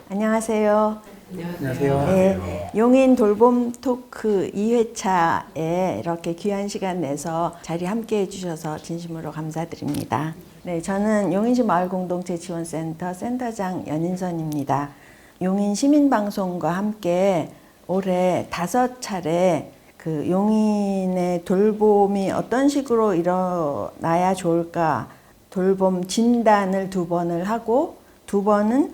안녕하세요. 안녕하세요. 네, 용인 돌봄 토크 2회차에 이렇게 귀한 시간 내서 자리 함께 해주셔서 진심으로 감사드립니다. 네, 저는 용인시 마을공동체지원센터 센터장 연인선입니다. 용인 시민방송과 함께 올해 5차례 그 용인의 돌봄이 어떤 식으로 일어나야 좋을까 돌봄 진단을 2번을 하고 2번은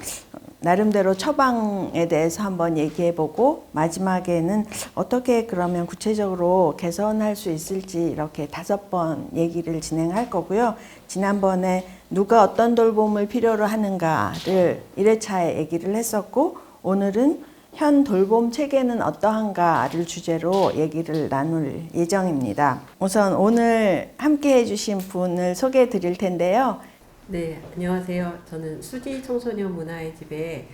나름대로 처방에 대해서 한번 얘기해보고 마지막에는 어떻게 그러면 구체적으로 개선할 수 있을지 이렇게 5번 얘기를 진행할 거고요. 지난번에 누가 어떤 돌봄을 필요로 하는가를 1회차에 얘기를 했었고 오늘은 현 돌봄 체계는 어떠한가를 주제로 얘기를 나눌 예정입니다. 우선 오늘 함께 해주신 분을 소개해 드릴 텐데요. 네, 안녕하세요. 저는 수지 청소년 문화의 집의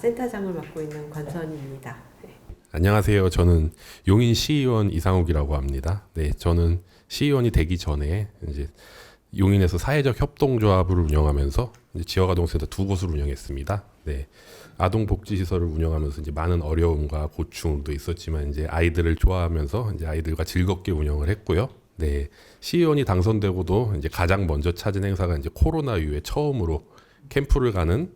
센터장을 맡고 있는 권선입니다. 네. 안녕하세요. 저는 용인 시의원 이상욱이라고 합니다. 네, 저는 시의원이 되기 전에 이제 용인에서 사회적 협동조합을 운영하면서 이제 지역아동센터 2곳을 운영했습니다. 네, 아동복지시설을 운영하면서 이제 많은 어려움과 고충도 있었지만 이제 아이들을 좋아하면서 이제 아이들과 즐겁게 운영을 했고요. 네, 시의원이 당선되고도 이제 가장 먼저 찾은 행사가 이제 코로나 이후에 처음으로 캠프를 가는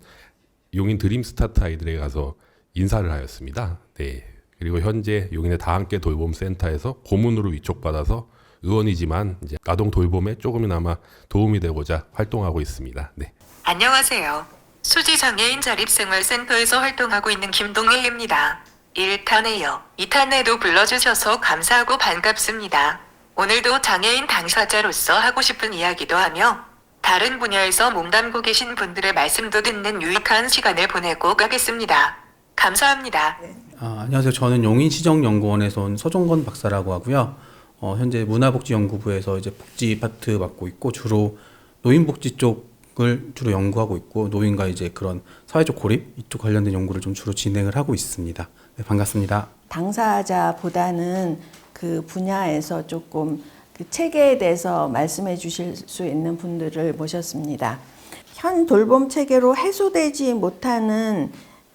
용인 드림스타트 아이들에게 가서 인사를 하였습니다. 네, 그리고 현재 용인의 다함께 돌봄센터에서 고문으로 위촉받아서 의원이지만 이제 아동 돌봄에 조금이나마 도움이 되고자 활동하고 있습니다. 네. 안녕하세요. 수지장애인 자립생활센터에서 활동하고 있는 김동혜입니다. 1탄에요. 2탄에도 불러주셔서 감사하고 반갑습니다. 오늘도 장애인 당사자로서 하고 싶은 이야기도 하며 다른 분야에서 몸담고 계신 분들의 말씀도 듣는 유익한 시간을 보내고 가겠습니다. 감사합니다. 안녕하세요. 저는 용인시정연구원에서 온 서종건 박사라고 하고요. 현재 문화복지연구부에서 이제 복지 파트 맡고 있고 주로 노인복지 쪽을 주로 연구하고 있고 노인과 이제 그런 사회적 고립 이쪽 관련된 연구를 좀 주로 진행을 하고 있습니다. 네, 반갑습니다. 당사자보다는 그 분야에서 조금 그 체계에 대해서 말씀해 주실 수 있는 분들을 모셨습니다. 현 돌봄 체계로 해소되지 못하는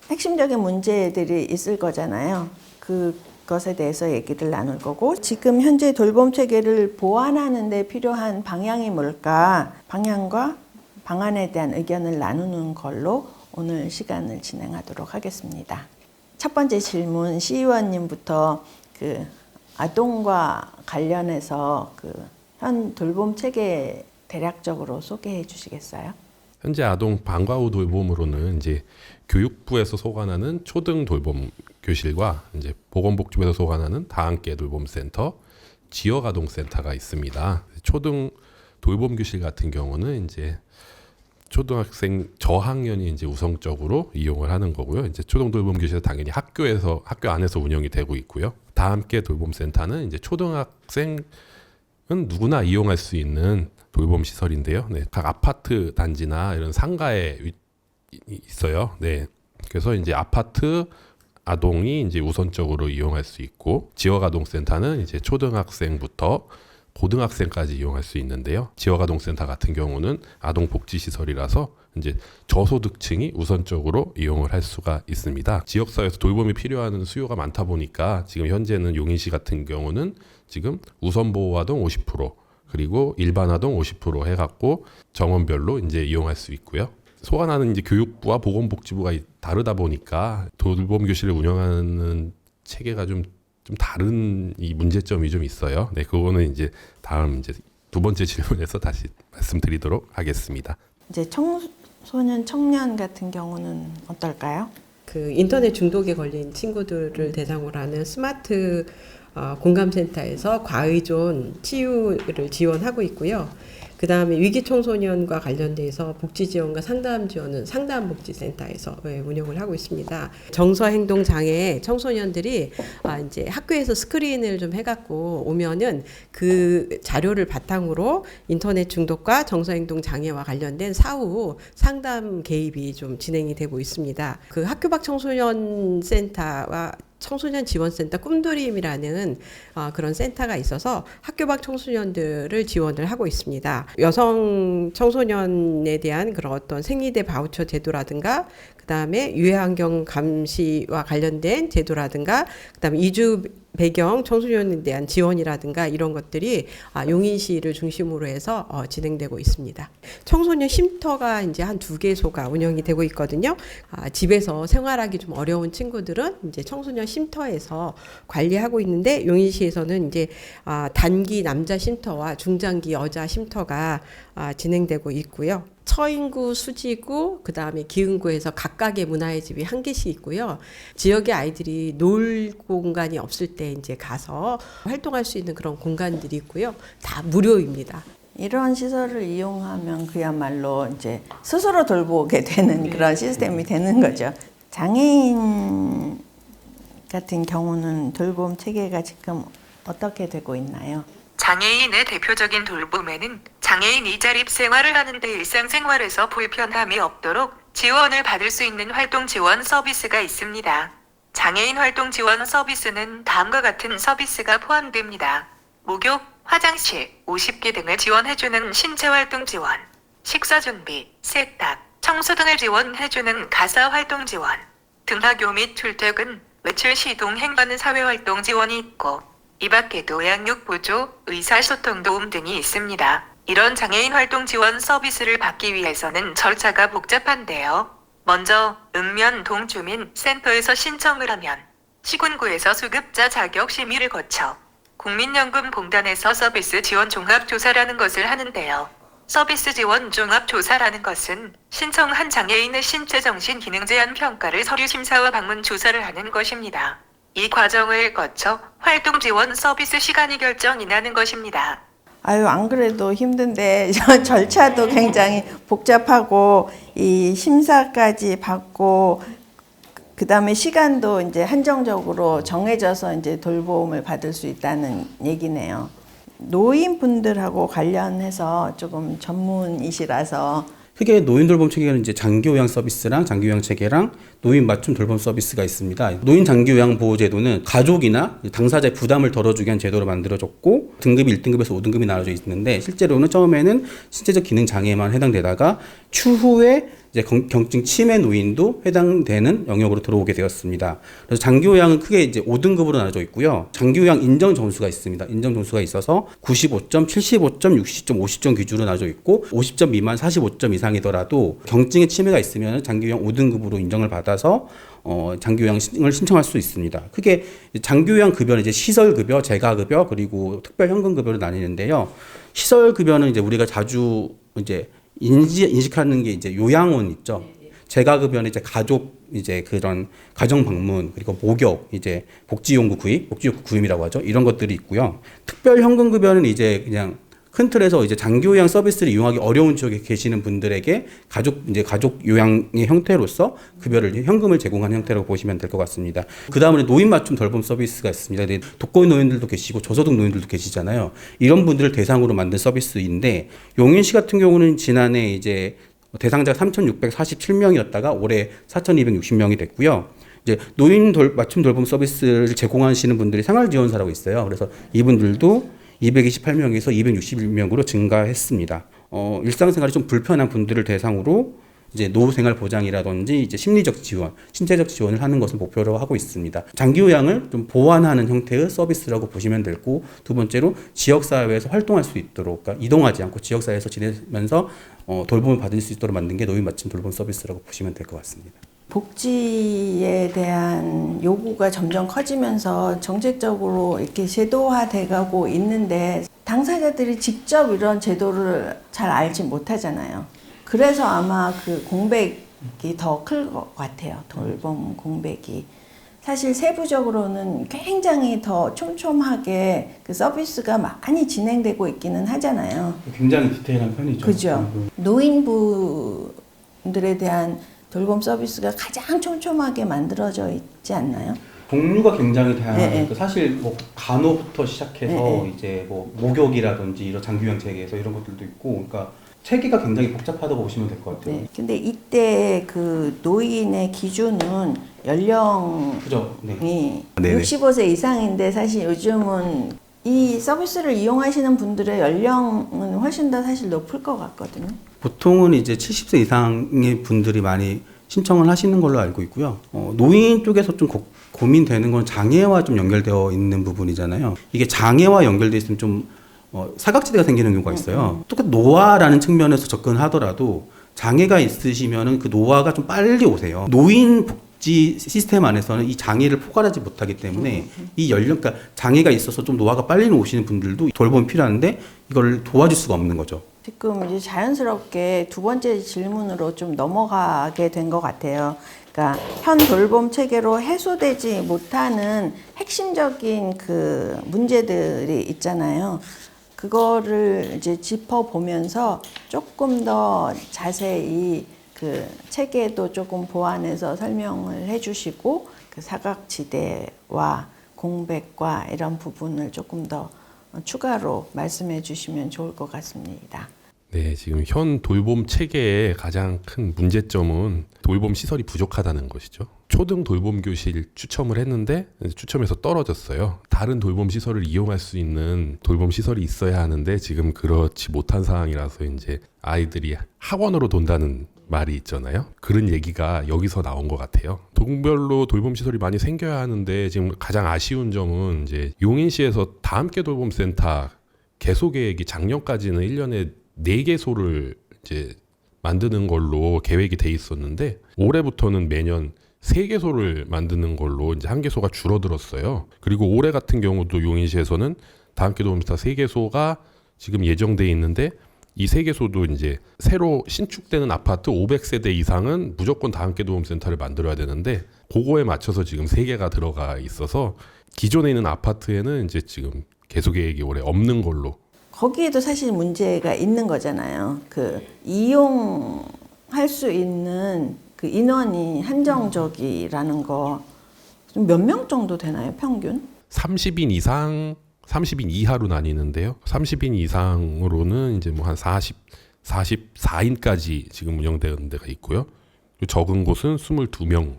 핵심적인 문제들이 있을 거잖아요. 그것에 대해서 얘기를 나눌 거고 지금 현재 돌봄 체계를 보완하는 데 필요한 방향이 뭘까 방향과 방안에 대한 의견을 나누는 걸로 오늘 시간을 진행하도록 하겠습니다. 첫 번째 질문 시의원님부터 그 아동과 관련해서 그 현 돌봄 체계 대략적으로 소개해 주시겠어요? 현재 아동 방과 후 돌봄으로는 이제 교육부에서 소관하는 초등 돌봄 교실과 이제 보건복지부에서 소관하는 다함께 돌봄센터, 지역아동센터가 있습니다. 초등 돌봄 교실 같은 경우는 이제 초등학생 저학년이 이제 우선적으로 이용을 하는 거고요. 이제 초등 돌봄 교실은 당연히 학교 안에서 운영이 되고 있고요. 다함께 돌봄센터는 이제 초등학생은 누구나 이용할 수 있는 돌봄 시설인데요. 네, 각 아파트 단지나 이런 상가에 있어요. 네, 그래서 이제 아파트 아동이 이제 우선적으로 이용할 수 있고 지역아동센터는 이제 초등학생부터 고등학생까지 이용할 수 있는데요. 지역아동센터 같은 경우는 아동복지시설이라서 이제 저소득층이 우선적으로 이용을 할 수가 있습니다. 지역사회에서 돌봄이 필요한 수요가 많다 보니까 지금 현재는 용인시 같은 경우는 지금 우선보호아동 50% 그리고 일반아동 50% 해갖고 정원별로 이제 이용할 수 있고요. 소관하는 이제 교육부와 보건복지부가 다르다 보니까 돌봄 교실을 운영하는 체계가 좀 다른 이 문제점이 좀 있어요. 네, 그거는 이제 다음 이제 2번째 질문에서 다시 말씀드리도록 하겠습니다. 이제 청소년 청년 같은 경우는 어떨까요? 그 인터넷 중독에 걸린 친구들을 대상으로 하는 스마트 공감센터에서 과의존 치유를 지원하고 있고요. 그 다음에 위기 청소년과 관련돼서 복지 지원과 상담 지원은 상담복지센터에서 운영을 하고 있습니다. 정서 행동 장애 청소년들이 이제 학교에서 스크린을 좀 해갖고 오면은 그 자료를 바탕으로 인터넷 중독과 정서 행동 장애와 관련된 사후 상담 개입이 좀 진행이 되고 있습니다. 그 학교 밖 청소년 센터와 청소년 지원센터 꿈드림이라는 그런 센터가 있어서 학교 밖 청소년들을 지원을 하고 있습니다. 여성 청소년에 대한 그런 어떤 생리대 바우처 제도라든가 그다음에 유해 환경 감시와 관련된 제도라든가 그다음에 이주 배경 청소년에 대한 지원이라든가 이런 것들이 용인시를 중심으로 해서 진행되고 있습니다. 청소년 쉼터가 이제 한 2개소가 운영이 되고 있거든요. 집에서 생활하기 좀 어려운 친구들은 이제 청소년 쉼터에서 관리하고 있는데 용인시에서는 이제 단기 남자 쉼터와 중장기 여자 쉼터가 진행되고 있고요. 처인구, 수지구, 그 다음에 기흥구에서 각각의 문화의 집이 1개씩 있고요. 지역의 아이들이 놀 공간이 없을 때 이제 가서 활동할 수 있는 그런 공간들이 있고요. 다 무료입니다. 이런 시설을 이용하면 그야말로 이제 스스로 돌보게 되는 그런 시스템이 되는 거죠. 장애인 같은 경우는 돌봄 체계가 지금 어떻게 되고 있나요? 장애인의 대표적인 돌봄에는 장애인 이자립 생활을 하는데 일상생활에서 불편함이 없도록 지원을 받을 수 있는 활동 지원 서비스가 있습니다. 장애인 활동 지원 서비스는 다음과 같은 서비스가 포함됩니다. 목욕, 화장실, 50개 등을 지원해주는 신체활동 지원, 식사 준비, 세탁, 청소 등을 지원해주는 가사활동 지원, 등하교 및 출퇴근, 외출 시 동행하는 사회활동 지원이 있고 이 밖에도 양육 보조, 의사소통 도움 등이 있습니다. 이런 장애인 활동 지원 서비스를 받기 위해서는 절차가 복잡한데요. 먼저 읍면 동주민 센터에서 신청을 하면 시군구에서 수급자 자격 심의를 거쳐 국민연금공단에서 서비스 지원 종합조사라는 것을 하는데요. 서비스 지원 종합조사라는 것은 신청한 장애인의 신체 정신 기능 제한 평가를 서류 심사와 방문 조사를 하는 것입니다. 이 과정을 거쳐 활동 지원 서비스 시간이 결정이 나는 것입니다. 아유, 안 그래도 힘든데 절차도 굉장히 복잡하고 이 심사까지 받고 그다음에 시간도 이제 한정적으로 정해져서 이제 돌봄을 받을 수 있다는 얘기네요. 노인분들하고 관련해서 조금 전문이시라서 크게 노인 돌봄 체계는 이제 장기 요양 서비스랑 장기 요양 체계랑 노인 맞춤 돌봄 서비스가 있습니다. 노인 장기 요양 보호 제도는 가족이나 당사자의 부담을 덜어주기 위한 제도로 만들어졌고 등급이 1등급에서 5등급이 나눠져 있는데 실제로는 처음에는 신체적 기능 장애에만 해당되다가 추후에 이제 경증 치매 노인도 해당되는 영역으로 들어오게 되었습니다. 그래서 장기 요양은 크게 이제 5등급으로 나눠져 있고요. 장기 요양 인정 점수가 있습니다. 인정 점수가 있어서 95점, 75점, 60점, 50점 기준으로 나눠져 있고 50점 미만 45점 이상이더라도 경증의 치매가 있으면 장기 요양 5등급으로 인정을 받아서 장기 요양을 신청할 수 있습니다. 크게 장기 요양 급여는 이제 시설 급여, 재가 급여 그리고 특별 현금 급여로 나뉘는데요. 시설 급여는 이제 우리가 자주 이제 인식하는 게 이제 요양원 있죠. 재가급여는 이제 가족 이제 그런 가정 방문 그리고 목욕 이제 복지용구 구입, 복지용구 구입이라고 하죠. 이런 것들이 있고요. 특별 현금 급여는 이제 그냥 큰 틀에서 이제 장기 요양 서비스를 이용하기 어려운 지역에 계시는 분들에게 가족 요양의 형태로서 급여를 현금을 제공하는 형태라고 보시면 될 것 같습니다. 그 다음에 노인 맞춤 돌봄 서비스가 있습니다. 독거인 노인들도 계시고 저소득 노인들도 계시잖아요. 이런 분들을 대상으로 만든 서비스인데 용인시 같은 경우는 지난해 이제 대상자가 3,647명이었다가 올해 4,260명이 됐고요. 이제 노인 맞춤 돌봄 서비스를 제공하시는 분들이 생활지원사라고 있어요. 그래서 이분들도 228명에서 261명으로 증가했습니다. 일상생활이 좀 불편한 분들을 대상으로 이제 노후생활 보장이라든지 이제 심리적 지원, 신체적 지원을 하는 것을 목표로 하고 있습니다. 장기 요양을 좀 보완하는 형태의 서비스라고 보시면 되고 두 번째로 지역사회에서 활동할 수 있도록 그러니까 이동하지 않고 지역사회에서 지내면서 돌봄을 받을 수 있도록 만든 게 노인 맞춤 돌봄 서비스라고 보시면 될 것 같습니다. 복지에 대한 요구가 점점 커지면서 정책적으로 이렇게 제도화돼 가고 있는데 당사자들이 직접 이런 제도를 잘 알지 못하잖아요. 그래서 아마 그 공백이 더 클 것 같아요. 돌봄 공백이. 사실 세부적으로는 굉장히 더 촘촘하게 그 서비스가 많이 진행되고 있기는 하잖아요. 굉장히 디테일한 편이죠. 그죠. 노인분들에 대한 돌봄 서비스가 가장 촘촘하게 만들어져 있지 않나요? 종류가 굉장히 다양해요. 네. 사실 뭐 간호부터 시작해서 이제 뭐 목욕이라든지 이런 장기요양 체계에서 이런 것들도 있고, 그러니까 체계가 굉장히 복잡하다고 보시면 될 것 같아요. 네. 근데 이때 그 노인의 기준은 연령이 그죠? 네. 네네. 65세 이상인데 사실 요즘은 이 서비스를 이용하시는 분들의 연령은 훨씬 더 사실 높을 것 같거든요. 보통은 이제 70세 이상의 분들이 많이 신청을 하시는 걸로 알고 있고요. 노인 쪽에서 좀 고민되는 건 장애와 좀 연결되어 있는 부분이잖아요. 이게 장애와 연결되어 있으면 좀 사각지대가 생기는 경우가 있어요. 똑같이 노화라는 측면에서 접근하더라도 장애가 있으시면은 그 노화가 좀 빨리 오세요. 노인 복지 시스템 안에서는 이 장애를 포괄하지 못하기 때문에 이 그러니까 장애가 있어서 좀 노화가 빨리 오시는 분들도 돌봄이 필요한데 이걸 도와줄 수가 없는 거죠. 지금 이제 자연스럽게 두 번째 질문으로 좀 넘어가게 된 것 같아요. 그러니까 현 돌봄 체계로 해소되지 못하는 핵심적인 그 문제들이 있잖아요. 그거를 이제 짚어보면서 조금 더 자세히 그 체계도 조금 보완해서 설명을 해주시고 그 사각지대와 공백과 이런 부분을 조금 더 추가로 말씀해 주시면 좋을 것 같습니다. 네, 지금 현 돌봄 체계의 가장 큰 문제점은 돌봄 시설이 부족하다는 것이죠. 초등 돌봄 교실 추첨을 했는데 추첨에서 떨어졌어요. 다른 돌봄 시설을 이용할 수 있는 돌봄 시설이 있어야 하는데 지금 그렇지 못한 상황이라서 이제 아이들이 학원으로 돈다는 말이 있잖아요. 그런 얘기가 여기서 나온 것 같아요. 동별로 돌봄 시설이 많이 생겨야 하는데 지금 가장 아쉬운 점은 이제 용인시에서 다함께 돌봄센터 개소 계획이 작년까지는 1년에 4개소를 이제 만드는 걸로 계획이 돼 있었는데 올해부터는 매년 3개소를 만드는 걸로 이제 1개소가 줄어들었어요. 그리고 올해 같은 경우도 용인시에서는 다함께 돌봄센터 3개소가 지금 예정돼 있는데 이 3개소도 이제 새로 신축되는 아파트 500세대 이상은 무조건 다함께 돌봄센터를 만들어야 되는데 그거에 맞춰서 지금 3개가 들어가 있어서 기존에 있는 아파트에는 이제 지금 개소 계획이 올해 없는 걸로. 거기에도 사실 문제가 있는 거잖아요. 그 이용할 수 있는 그 인원이 한정적이라는 거 몇 명 정도 되나요, 평균? 30인 이상, 30인 이하로 나뉘는데요. 30인 이상으로는 이제 뭐 한 44인까지 지금 운영되는 데가 있고요. 적은 곳은 22명.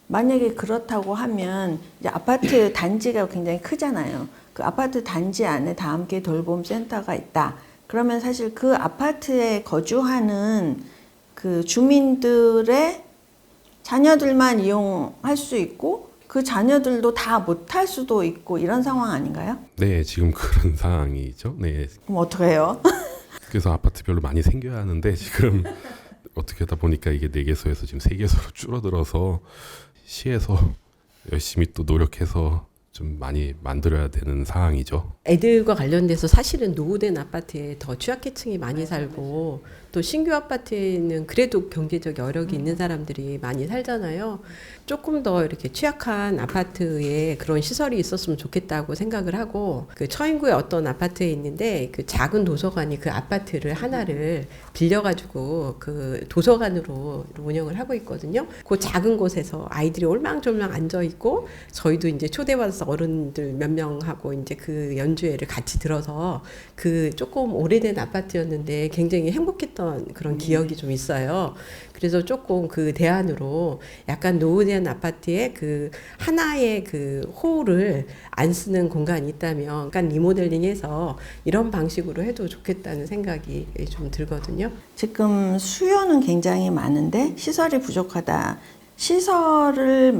만약에 그렇다고 하면 이제 아파트 단지가 굉장히 크잖아요. 그 아파트 단지 안에 다함께 돌봄 센터가 있다. 그러면 사실 그 아파트에 거주하는 그 주민들의 자녀들만 이용할 수 있고 그 자녀들도 다 못할 수도 있고 이런 상황 아닌가요? 네, 지금 그런 상황이죠. 네. 그럼 어떡해요? 그래서 아파트별로 많이 생겨야 하는데 지금 어떻게 하다 보니까 이게 4개소에서 지금 3개소로 줄어들어서 시에서 열심히 또 노력해서 좀 많이 만들어야 되는 상황이죠. 애들과 관련돼서 사실은 노후된 아파트에 더 취약계층이 많이 살고 또 신규 아파트에는 그래도 경제적 여력이 있는 사람들이 많이 살잖아요. 조금 더 이렇게 취약한 아파트에 그런 시설이 있었으면 좋겠다고 생각을 하고 그 처인구에 어떤 아파트에 있는데 그 작은 도서관이 그 아파트를 하나를 빌려가지고 그 도서관으로 운영을 하고 있거든요. 그 작은 곳에서 아이들이 올망졸망 앉아 있고 저희도 이제 초대받아서 어른들 몇 명하고 이제 그 연주회를 같이 들어서 그 조금 오래된 아파트였는데 굉장히 행복했던 그런 기억이 좀 있어요. 그래서 조금 그 대안으로 약간 노후된 아파트에 그 하나의 그 홀을 안 쓰는 공간이 있다면 약간 리모델링해서 이런 방식으로 해도 좋겠다는 생각이 좀 들거든요. 지금 수요는 굉장히 많은데 시설이 부족하다. 시설을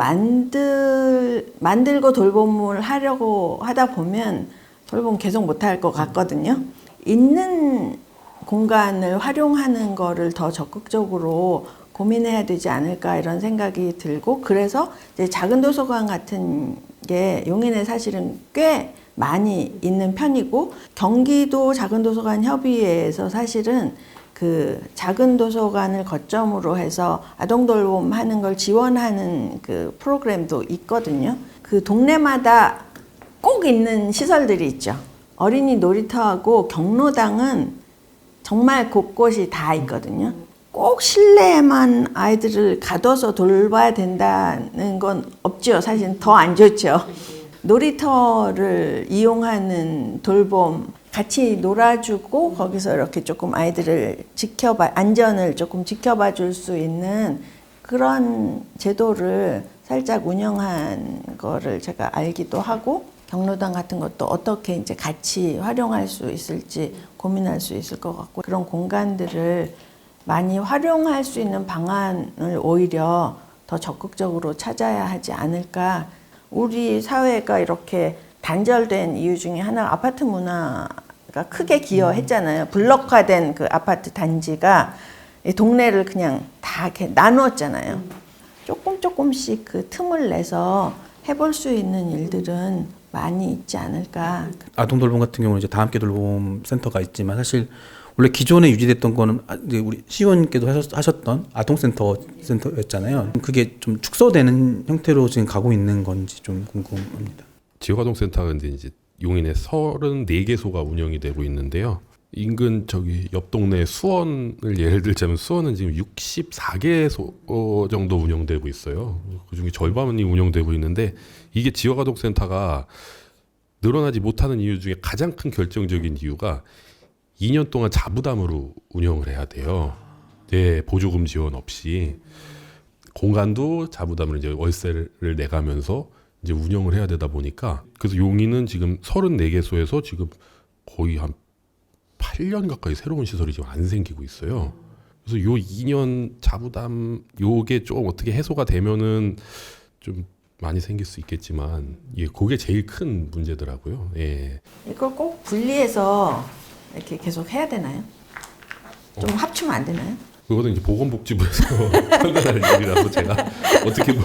만들고 돌봄을 하려고 하다 보면 돌봄 계속 못할 것 같거든요. 있는 공간을 활용하는 거를 더 적극적으로 고민해야 되지 않을까 이런 생각이 들고 그래서 이제 작은 도서관 같은 게 용인에 사실은 꽤 많이 있는 편이고 경기도 작은 도서관 협의회에서 사실은 그 작은 도서관을 거점으로 해서 아동 돌봄 하는 걸 지원하는 그 프로그램도 있거든요. 그 동네마다 꼭 있는 시설들이 있죠. 어린이 놀이터하고 경로당은 정말 곳곳이 다 있거든요. 꼭 실내에만 아이들을 가둬서 돌봐야 된다는 건 없죠. 사실 더 안 좋죠. 놀이터를 이용하는 돌봄 같이 놀아주고 거기서 이렇게 조금 아이들을 안전을 조금 지켜봐 줄 수 있는 그런 제도를 살짝 운영한 거를 제가 알기도 하고, 경로당 같은 것도 어떻게 이제 같이 활용할 수 있을지 고민할 수 있을 것 같고, 그런 공간들을 많이 활용할 수 있는 방안을 오히려 더 적극적으로 찾아야 하지 않을까. 우리 사회가 이렇게 단절된 이유 중에 하나가 아파트 문화가 크게 기여했잖아요. 블록화된 그 아파트 단지가 이 동네를 그냥 다 이렇게 나누었잖아요. 조금씩 그 틈을 내서 해볼 수 있는 일들은 많이 있지 않을까. 아동 돌봄 같은 경우는 이제 다함께 돌봄 센터가 있지만 사실 원래 기존에 유지됐던 거는 이제 우리 시의원님께도 하셨던 아동센터였잖아요. 그게 좀 축소되는 형태로 지금 가고 있는 건지 좀 궁금합니다. 지역아동센터가 근데 이제 용인에 34개소가 운영이 되고 있는데요. 인근 저기 옆 동네 수원을 예를 들자면 수원은 지금 64개소 정도 운영되고 있어요. 그중에 절반이 운영되고 있는데, 이게 지역아동센터가 늘어나지 못하는 이유 중에 가장 큰 결정적인 이유가 2년 동안 자부담으로 운영을 해야 돼요. 네, 보조금 지원 없이 공간도 자부담으로 이제 월세를 내가면서 이제 운영을 해야 되다 보니까, 그래서 용인은 지금 34개소에서 지금 거의 한 8년 가까이 새로운 시설이 지금 안 생기고 있어요. 그래서 요 2년 자부담 요게 좀 어떻게 해소가 되면은 좀 많이 생길 수 있겠지만, 예, 그게 제일 큰 문제더라고요. 예. 이걸 꼭 분리해서 이렇게 계속 해야 되나요? 좀 합치면 안 되나요? 그거는 이제 보건복지부에서 판단할 일이라서 제가 어떻게 뭐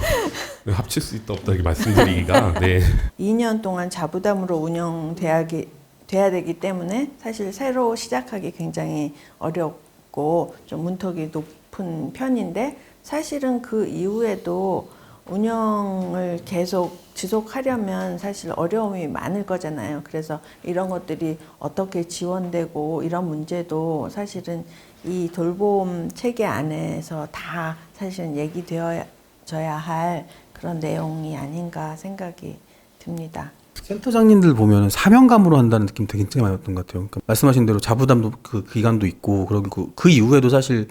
합칠 수 있다 없다 이렇게 말씀드리기가. 네. 2년 동안 자부담으로 운영돼야 되기 때문에 사실 새로 시작하기 굉장히 어렵고 좀 문턱이 높은 편인데, 사실은 그 이후에도 운영을 계속 지속하려면 사실 어려움이 많을 거잖아요. 그래서 이런 것들이 어떻게 지원되고 이런 문제도 사실은 이 돌봄 체계 안에서 다 사실은 얘기되어져야 할 그런 내용이 아닌가 생각이 듭니다. 센터장님들 보면 사명감으로 한다는 느낌 되게 굉장히 많이 받던 것 같아요. 그러니까 말씀하신 대로 자부담도 그 기간도 있고, 그리고 그 이후에도 사실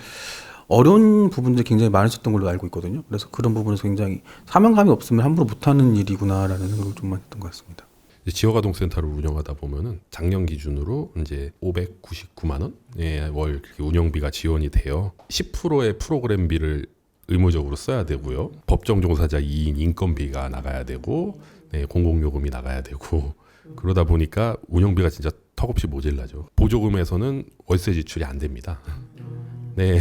어려운 부분들이 굉장히 많으셨던 걸로 알고 있거든요. 그래서 그런 부분에서 굉장히 사명감이 없으면 함부로 못하는 일이구나라는 생각을 좀 많이 했던 것 같습니다. 지역아동센터를 운영하다 보면은 작년 기준으로 이제 599만 원 월 운영비가 지원이 돼요. 10%의 프로그램비를 의무적으로 써야 되고요. 법정 종사자 2인 인건비가 나가야 되고, 네, 공공요금이 나가야 되고, 그러다 보니까 운영비가 진짜 턱없이 모자라죠. 보조금에서는 월세 지출이 안 됩니다. 네,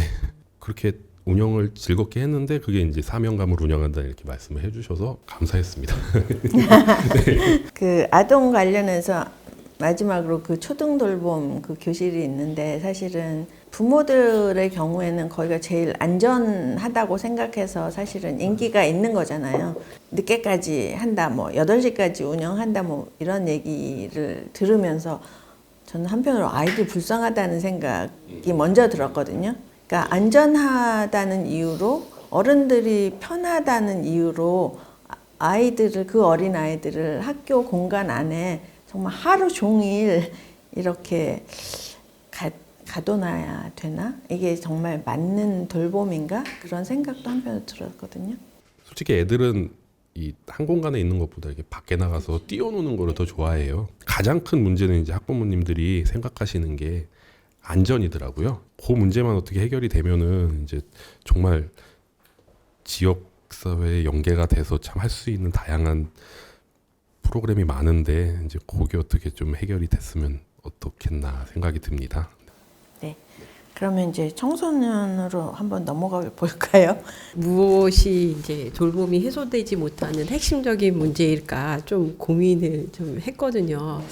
그렇게 운영을 즐겁게 했는데 그게 이제 사명감으로 운영한다 이렇게 말씀을 해주셔서 감사했습니다. 그 아동 관련해서 마지막으로 그 초등 돌봄 그 교실이 있는데, 사실은 부모들의 경우에는 거기가 제일 안전하다고 생각해서 사실은 인기가 있는 거잖아요. 늦게까지 한다, 뭐 8시까지 운영한다, 뭐 이런 얘기를 들으면서 저는 한편으로 아이들 불쌍하다는 생각이 먼저 들었거든요. 그러니까 안전하다는 이유로, 어른들이 편하다는 이유로 아이들을, 그 어린 아이들을 학교 공간 안에 정말 하루 종일 이렇게 가둬놔야 되나? 이게 정말 맞는 돌봄인가? 그런 생각도 한편으로 들었거든요. 솔직히 애들은 이 한 공간에 있는 것보다 이렇게 밖에 나가서 뛰어노는 거를 더 좋아해요. 가장 큰 문제는 이제 학부모님들이 생각하시는 게 안전이더라고요. 그 문제만 어떻게 해결이 되면은 이제 정말 지역 사회에 연계가 돼서 참 할 수 있는 다양한 프로그램이 많은데, 이제 그게 어떻게 좀 해결이 됐으면 어떻겠나 생각이 듭니다. 네. 그러면 이제 청소년으로 한번 넘어가 볼까요? 무엇이 이제 돌봄이 해소되지 못하는 핵심적인 문제일까 좀 고민을 좀 했거든요.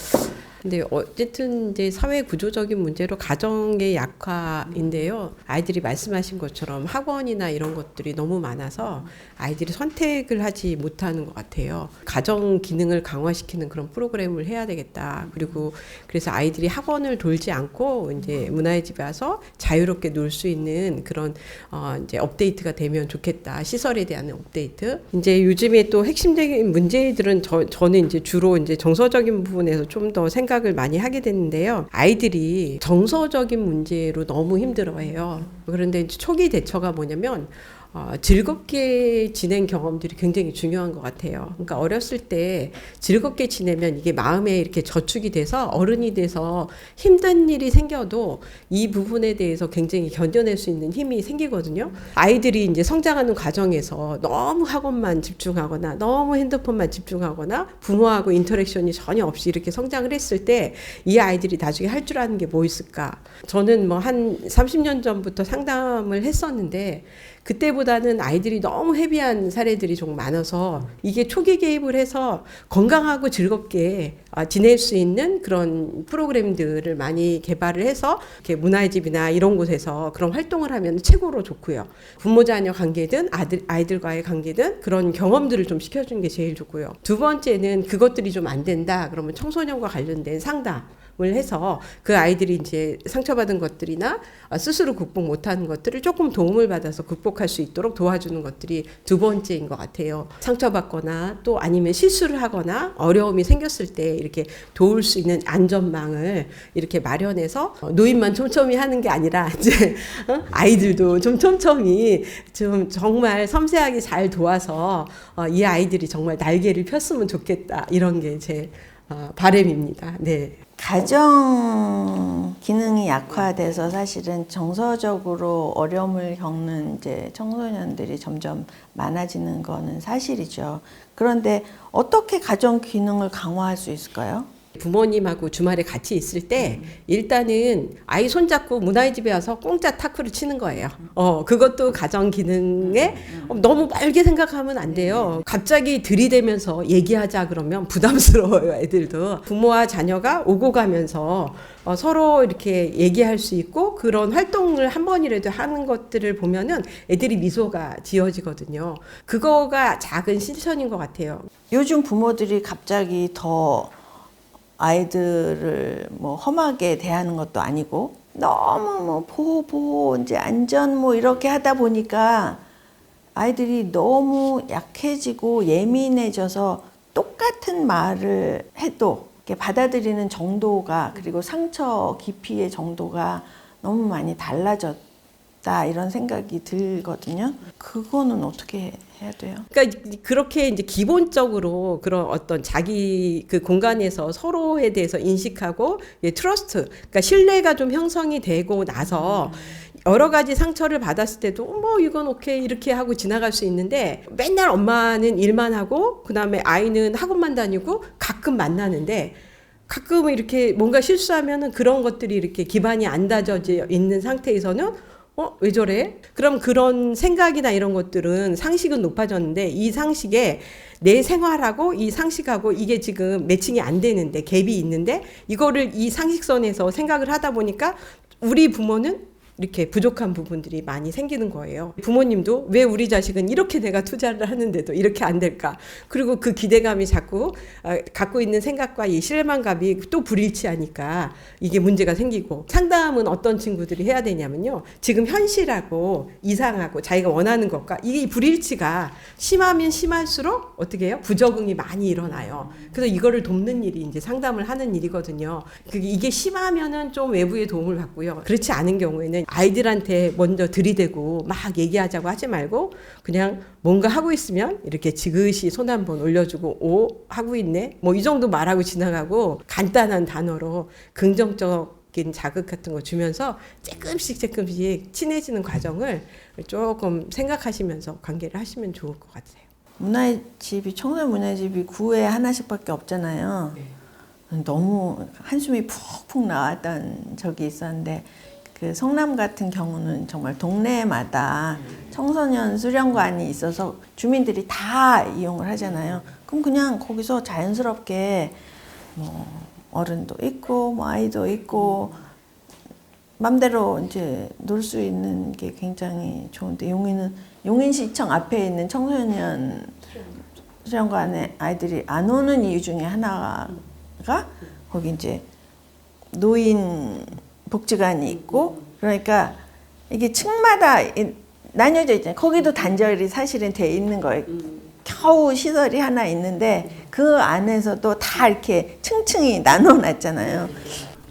근데 어쨌든 이제 사회 구조적인 문제로 가정의 약화인데요. 아이들이 말씀하신 것처럼 학원이나 이런 것들이 너무 많아서 아이들이 선택을 하지 못하는 것 같아요. 가정 기능을 강화시키는 그런 프로그램을 해야 되겠다. 그리고 그래서 아이들이 학원을 돌지 않고 이제 문화의 집에 와서 자유롭게 놀 수 있는 그런 이제 업데이트가 되면 좋겠다. 시설에 대한 업데이트. 이제 요즘에 또 핵심적인 문제들은 저는 이제 주로 이제 정서적인 부분에서 좀 더 생각 생각을 많이 하게 됐는데요. 아이들이 정서적인 문제로 너무 힘들어해요. 그런데 이제 초기 대처가 뭐냐면 즐겁게 지낸 경험들이 굉장히 중요한 것 같아요. 그러니까 어렸을 때 즐겁게 지내면 이게 마음에 이렇게 저축이 돼서 어른이 돼서 힘든 일이 생겨도 이 부분에 대해서 굉장히 견뎌낼 수 있는 힘이 생기거든요. 아이들이 이제 성장하는 과정에서 너무 학원만 집중하거나 너무 핸드폰만 집중하거나 부모하고 인터랙션이 전혀 없이 이렇게 성장을 했을 때 이 아이들이 나중에 할 줄 아는 게 뭐 있을까? 저는 뭐 한 30년 전부터 상담을 했었는데 그때보다는 아이들이 너무 헤비한 사례들이 좀 많아서 이게 초기 개입을 해서 건강하고 즐겁게 지낼 수 있는 그런 프로그램들을 많이 개발을 해서 이렇게 문화의 집이나 이런 곳에서 그런 활동을 하면 최고로 좋고요. 부모 자녀 관계든 아이들과의 관계든 그런 경험들을 좀 시켜주는 게 제일 좋고요. 두 번째는 그것들이 좀 안 된다 그러면 청소년과 관련된 상담 을 해서 그 아이들이 이제 상처받은 것들이나 스스로 극복 못하는 것들을 조금 도움을 받아서 극복할 수 있도록 도와주는 것들이 두 번째인 것 같아요. 상처받거나 또 아니면 실수를 하거나 어려움이 생겼을 때 이렇게 도울 수 있는 안전망을 이렇게 마련해서 노인만 촘촘히 하는 게 아니라 이제 아이들도 좀 촘촘히 좀 정말 섬세하게 잘 도와서 이 아이들이 정말 날개를 폈으면 좋겠다 이런 게 제 바람입니다. 네. 가정 기능이 약화돼서 사실은 정서적으로 어려움을 겪는 이제 청소년들이 점점 많아지는 거는 사실이죠. 그런데 어떻게 가정 기능을 강화할 수 있을까요? 부모님하고 주말에 같이 있을 때 일단은 아이 손잡고 문화의 집에 와서 공짜 탁구를 치는 거예요. 그것도 가정 기능에 너무 멀게 생각하면 안 돼요. 갑자기 들이대면서 얘기하자 그러면 부담스러워요, 애들도. 부모와 자녀가 오고 가면서 서로 이렇게 얘기할 수 있고 그런 활동을 한 번이라도 하는 것들을 보면은 애들이 미소가 지어지거든요. 그거가 작은 실천인 것 같아요. 요즘 부모들이 갑자기 더 아이들을 뭐 험하게 대하는 것도 아니고 너무 뭐 보호 이제 안전 뭐 이렇게 하다 보니까 아이들이 너무 약해지고 예민해져서 똑같은 말을 해도 이렇게 받아들이는 정도가 그리고 상처 깊이의 정도가 너무 많이 달라졌다 이런 생각이 들거든요. 그거는 어떻게 해야 돼요? 그러니까 그렇게 이제 기본적으로 그런 어떤 자기 그 공간에서 서로에 대해서 인식하고 트러스트, 그러니까 신뢰가 좀 형성이 되고 나서 여러 가지 상처를 받았을 때도 뭐 이건 오케이 이렇게 하고 지나갈 수 있는데 맨날 엄마는 일만 하고 그다음에 아이는 학원만 다니고 가끔 만나는데 가끔 이렇게 뭔가 실수하면은 그런 것들이 이렇게 기반이 안 다져져 있는 상태에서는 왜 저래? 그럼 그런 생각이나 이런 것들은 상식은 높아졌는데 이 상식에 내 생활하고 이 상식하고 이게 지금 매칭이 안 되는데 갭이 있는데 이거를 이 상식선에서 생각을 하다 보니까 우리 부모는 이렇게 부족한 부분들이 많이 생기는 거예요. 부모님도 왜 우리 자식은 이렇게 내가 투자를 하는데도 이렇게 안 될까? 그리고 그 기대감이 자꾸 갖고 있는 생각과 이 실망감이 또 불일치하니까 이게 문제가 생기고 상담은 어떤 친구들이 해야 되냐면요. 지금 현실하고 이상하고 자기가 원하는 것과 이게 불일치가 심하면 심할수록 어떻게 해요? 부적응이 많이 일어나요. 그래서 이거를 돕는 일이 이제 상담을 하는 일이거든요. 이게 심하면은 좀 외부의 도움을 받고요. 그렇지 않은 경우에는 아이들한테 먼저 들이대고 막 얘기하자고 하지 말고 그냥 뭔가 하고 있으면 이렇게 지그시 손 한번 올려주고 오 하고 있네 뭐 이 정도 말하고 지나가고 간단한 단어로 긍정적인 자극 같은 거 주면서 조금씩 친해지는 과정을 조금 생각하시면서 관계를 하시면 좋을 것 같아요. 문화의 집이 청소년 문화의 집이 구에 하나씩밖에 없잖아요. 너무 한숨이 푹푹 나왔던 적이 있었는데 그 성남 같은 경우는 정말 동네마다 청소년 수련관이 있어서 주민들이 다 이용을 하잖아요. 그럼 그냥 거기서 자연스럽게 뭐 어른도 있고 뭐 아이도 있고 맘대로 이제 놀 수 있는 게 굉장히 좋은데 용인시청 앞에 있는 청소년 수련관에 아이들이 안 오는 이유 중에 하나가 거기 이제 노인 복지관이 있고 그러니까 이게 층마다 나뉘어져 있잖아요. 거기도 단절이 사실은 돼 있는 거예요. 겨우 시설이 하나 있는데 그 안에서도 다 이렇게 층층이 나눠놨잖아요.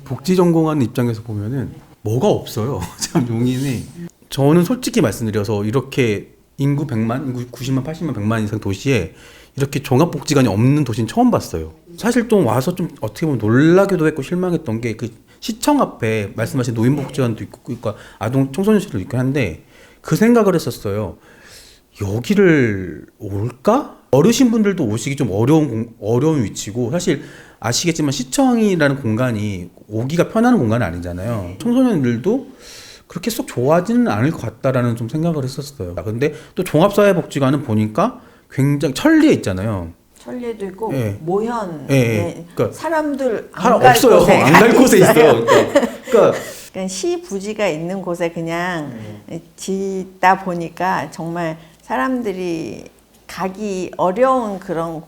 복지 전공하는 입장에서 보면은 뭐가 없어요. 참 용인이. 저는 솔직히 말씀드려서 이렇게 인구 100만, 인구 90만, 80만, 100만 이상 도시에 이렇게 종합복지관이 없는 도시는 처음 봤어요. 사실 좀 와서 좀 어떻게 보면 놀라기도 했고 실망했던 게 그 시청 앞에 말씀하신 노인복지관도 있고 그러니까 아동 청소년실도 있고 한데 그 생각을 했었어요. 여기를 올까? 어르신분들도 오시기 좀 어려운 위치고 사실 아시겠지만 시청이라는 공간이 오기가 편한 공간은 아니잖아요. 청소년들도 그렇게 쏙 좋아하지는 않을 것 같다라는 좀 생각을 했었어요. 근데 또 종합사회복지관은 보니까 굉장히 천리에 있잖아요. 천리에도 있고 예. 모현에 예. 그러니까 사람들 하나 안 갈 없어요. 곳에 안 갈 곳에 있어요. 그러니까 그러니까 시 부지가 있는 곳에 그냥 짓다 보니까 정말 사람들이 가기 어려운 그런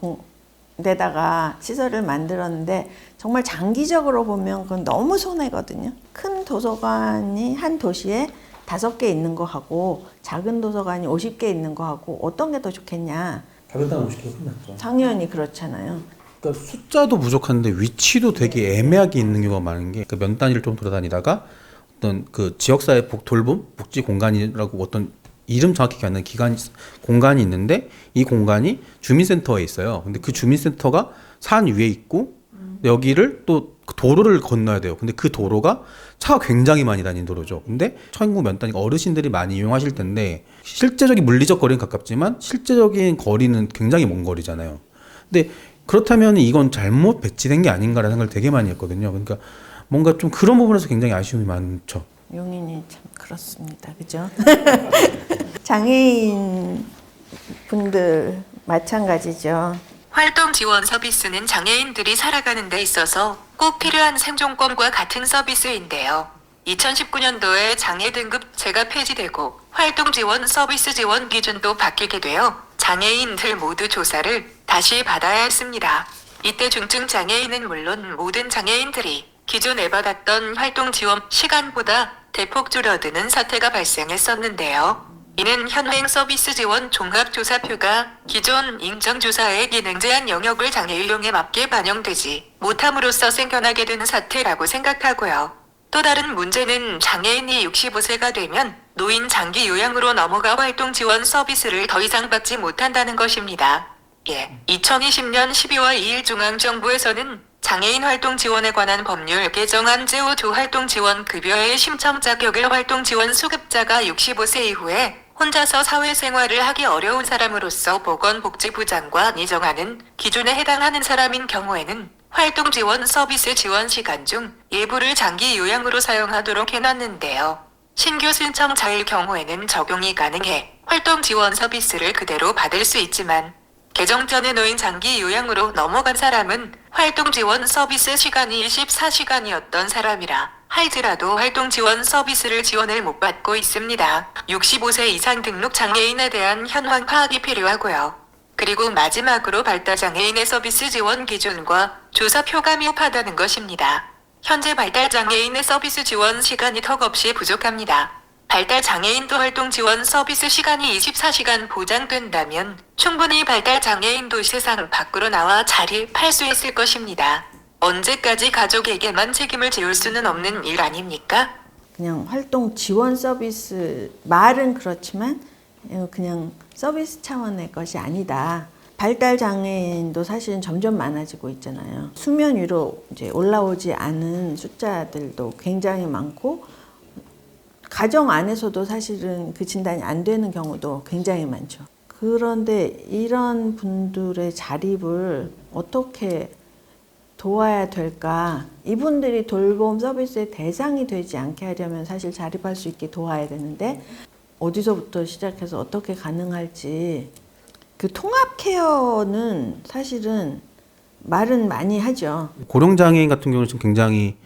데다가 시설을 만들었는데 정말 장기적으로 보면 그건 너무 손해거든요. 큰 도서관이 한 도시에 5개 있는 거 하고 작은 도서관이 50개 있는 거 하고 어떤 게 더 좋겠냐. 가격당 50kg 끝났죠. 당연히 그렇잖아요. 그러니까 숫자도 부족한데 위치도 되게 애매하게 있는 경우가 많은 게 그 면 단위를 좀 돌아다니다가 어떤 그 지역사회 돌봄 복지 공간이라고 어떤 이름 정확히 기억 안 나는 공간이 있는데 이 공간이 주민센터에 있어요. 근데 그 주민센터가 산 위에 있고 여기를 또 도로를 건너야 돼요. 근데 그 도로가 차가 굉장히 많이 다니는 도로죠. 근데 천구 면 단위가 어르신들이 많이 이용하실 텐데 실제적인 물리적 거리는 가깝지만 실제적인 거리는 굉장히 먼 거리잖아요. 근데 그렇다면 이건 잘못 배치된 게 아닌가라는 생각을 되게 많이 했거든요. 그러니까 뭔가 좀 그런 부분에서 굉장히 아쉬움이 많죠. 용인이 참 그렇습니다. 그죠? 장애인 분들 마찬가지죠. 활동 지원 서비스는 장애인들이 살아가는 데 있어서 꼭 필요한 생존권과 같은 서비스인데요. 2019년도에 장애 등급제가 폐지되고 활동 지원 서비스 지원 기준도 바뀌게 되어 장애인들 모두 조사를 다시 받아야 했습니다. 이때 중증 장애인은 물론 모든 장애인들이 기존에 받았던 활동 지원 시간보다 대폭 줄어드는 사태가 발생했었는데요. 이는 현행 서비스 지원 종합조사표가 기존 인정조사의 기능 제한 영역을 장애인용에 맞게 반영되지 못함으로써 생겨나게 되는 사태라고 생각하고요. 또 다른 문제는 장애인이 65세가 되면 노인 장기 요양으로 넘어가 활동 지원 서비스를 더 이상 받지 못한다는 것입니다. 2020년 12월 2일 중앙정부에서는 장애인 활동 지원에 관한 법률 개정안 제5조 활동 지원 급여의 신청 자격을 활동 지원 수급자가 65세 이후에 혼자서 사회생활을 하기 어려운 사람으로서 보건복지부 장관이 정하는 기준에 해당하는 사람인 경우에는 활동 지원 서비스 지원 시간 중 일부를 장기 요양으로 사용하도록 해놨는데요. 신규 신청자일 경우에는 적용이 가능해 활동 지원 서비스를 그대로 받을 수 있지만 개정 전에 노인 장기 요양으로 넘어간 사람은 활동 지원 서비스 시간이 24시간이었던 사람이라 할지라도 활동 지원 서비스를 지원을 못 받고 있습니다. 65세 이상 등록 장애인에 대한 현황 파악이 필요하고요. 그리고 마지막으로 발달장애인의 서비스 지원 기준과 조사표가 미흡하다는 것입니다. 현재 발달장애인의 서비스 지원 시간이 턱없이 부족합니다. 발달장애인도 활동 지원 서비스 시간이 24시간 보장된다면 충분히 발달장애인도 세상 밖으로 나와 자립할 수 있을 것입니다. 언제까지 가족에게만 책임을 지울 수는 없는 일 아닙니까? 그냥 활동 지원 서비스 말은 그렇지만 그냥 서비스 차원의 것이 아니다. 발달 장애인도 사실은 점점 많아지고 있잖아요. 수면 위로 이제 올라오지 않은 숫자들도 굉장히 많고 가정 안에서도 사실은 그 진단이 안 되는 경우도 굉장히 많죠. 그런데 이런 분들의 자립을 어떻게 도와야 될까? 이분들이 돌봄 서비스의 대상이 되지 않게 하려면 사실 자립할 수 있게 도와야 되는데 어디서부터 시작해서 어떻게 가능할지 그 통합 케어는 사실은 말은 많이 하죠. 고령장애인 같은 경우는 지금 굉장히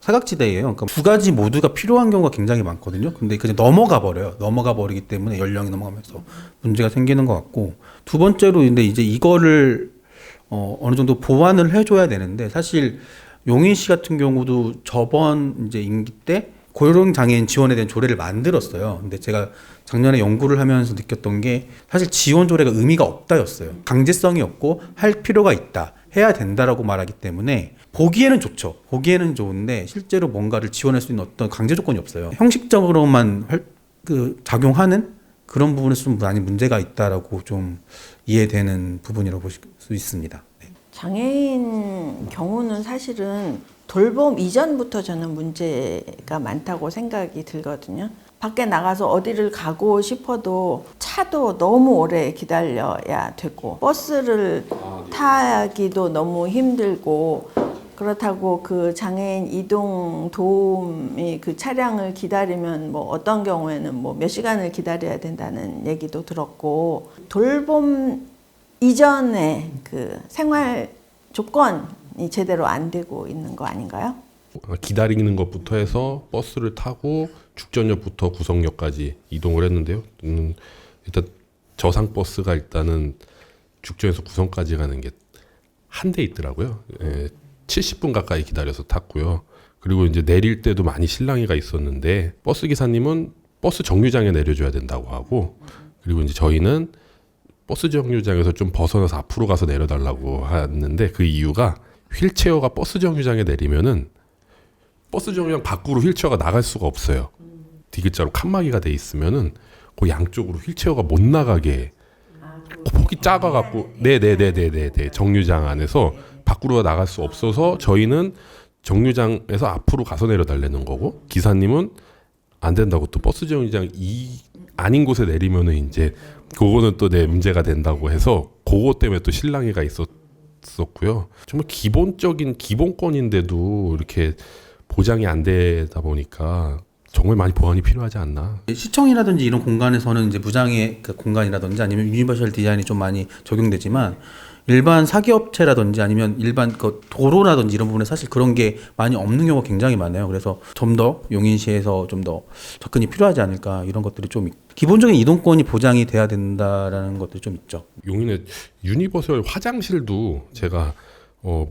사각지대예요. 그러니까 두 가지 모두가 필요한 경우가 굉장히 많거든요. 근데 그냥 넘어가 버려요. 넘어가 버리기 때문에 연령이 넘어가면서 문제가 생기는 것 같고 두 번째로 근데 이제 이거를 어느 정도 보완을 해줘야 되는데 사실 용인 시 같은 경우도 저번 이제 임기 때 고령 장애인 지원에 대한 조례를 만들었어요. 근데 제가 작년에 연구를 하면서 느꼈던 게 사실 지원 조례가 의미가 없다였어요. 강제성이 없고 할 필요가 있다, 해야 된다라고 말하기 때문에 보기에는 좋죠. 보기에는 좋은데 실제로 뭔가를 지원할 수 있는 어떤 강제 조건이 없어요. 형식적으로만 작용하는 그런 부분에서 좀 많이 문제가 있다라고 좀 이해되는 부분이라고 볼 수 있습니다. 네. 장애인 경우는 사실은 돌봄 이전부터 저는 문제가 많다고 생각이 들거든요. 밖에 나가서 어디를 가고 싶어도 차도 너무 오래 기다려야 되고 버스를 타기도 너무 힘들고 그렇다고 그 장애인 이동 도움이 그 차량을 기다리면 뭐 어떤 경우에는 뭐 몇 시간을 기다려야 된다는 얘기도 들었고 돌봄 이전에 그 생활 조건이 제대로 안 되고 있는 거 아닌가요? 기다리는 것부터 해서 버스를 타고 죽전역부터 구성역까지 이동을 했는데요. 일단 저상 버스가 일단은 죽전에서 구성까지 가는 게 한 대 있더라고요. 70분 가까이 기다려서 탔고요. 그리고 이제 내릴 때도 많이 실랑이가 있었는데 버스 기사님은 버스 정류장에 내려줘야 된다고 하고, 그리고 이제 저희는 버스 정류장에서 좀 벗어나서 앞으로 가서 내려달라고 하는데 그 이유가 휠체어가 버스 정류장에 내리면은 버스 정류장 밖으로 휠체어가 나갈 수가 없어요. 디귿자로 칸막이가 돼 있으면은 그 양쪽으로 휠체어가 못 나가게 폭이 작아갖고 네네네네네 정류장 안에서 밖으로 나갈 수 없어서 저희는 정류장에서 앞으로 가서 내려달라는 거고, 기사님은 안 된다고 또 버스 정류장 아닌 곳에 내리면은 이제 그거는 또 내 문제가 된다고 해서 그거 때문에 또 실랑이가 있었고요. 정말 기본적인 기본권인데도 이렇게 보장이 안 되다 보니까 정말 많이 보완이 필요하지 않나. 시청이라든지 이런 공간에서는 이제 무장애 그 공간이라든지 아니면 유니버셜 디자인이 좀 많이 적용되지만 일반 사기업체라든지 아니면 일반 그 도로라든지 이런 부분에 사실 그런 게 많이 없는 경우가 굉장히 많아요. 그래서 좀 더 용인시에서 좀 더 접근이 필요하지 않을까, 이런 것들이 좀 기본적인 이동권이 보장이 돼야 된다라는 것들이 좀 있죠. 용인의 유니버설 화장실도 제가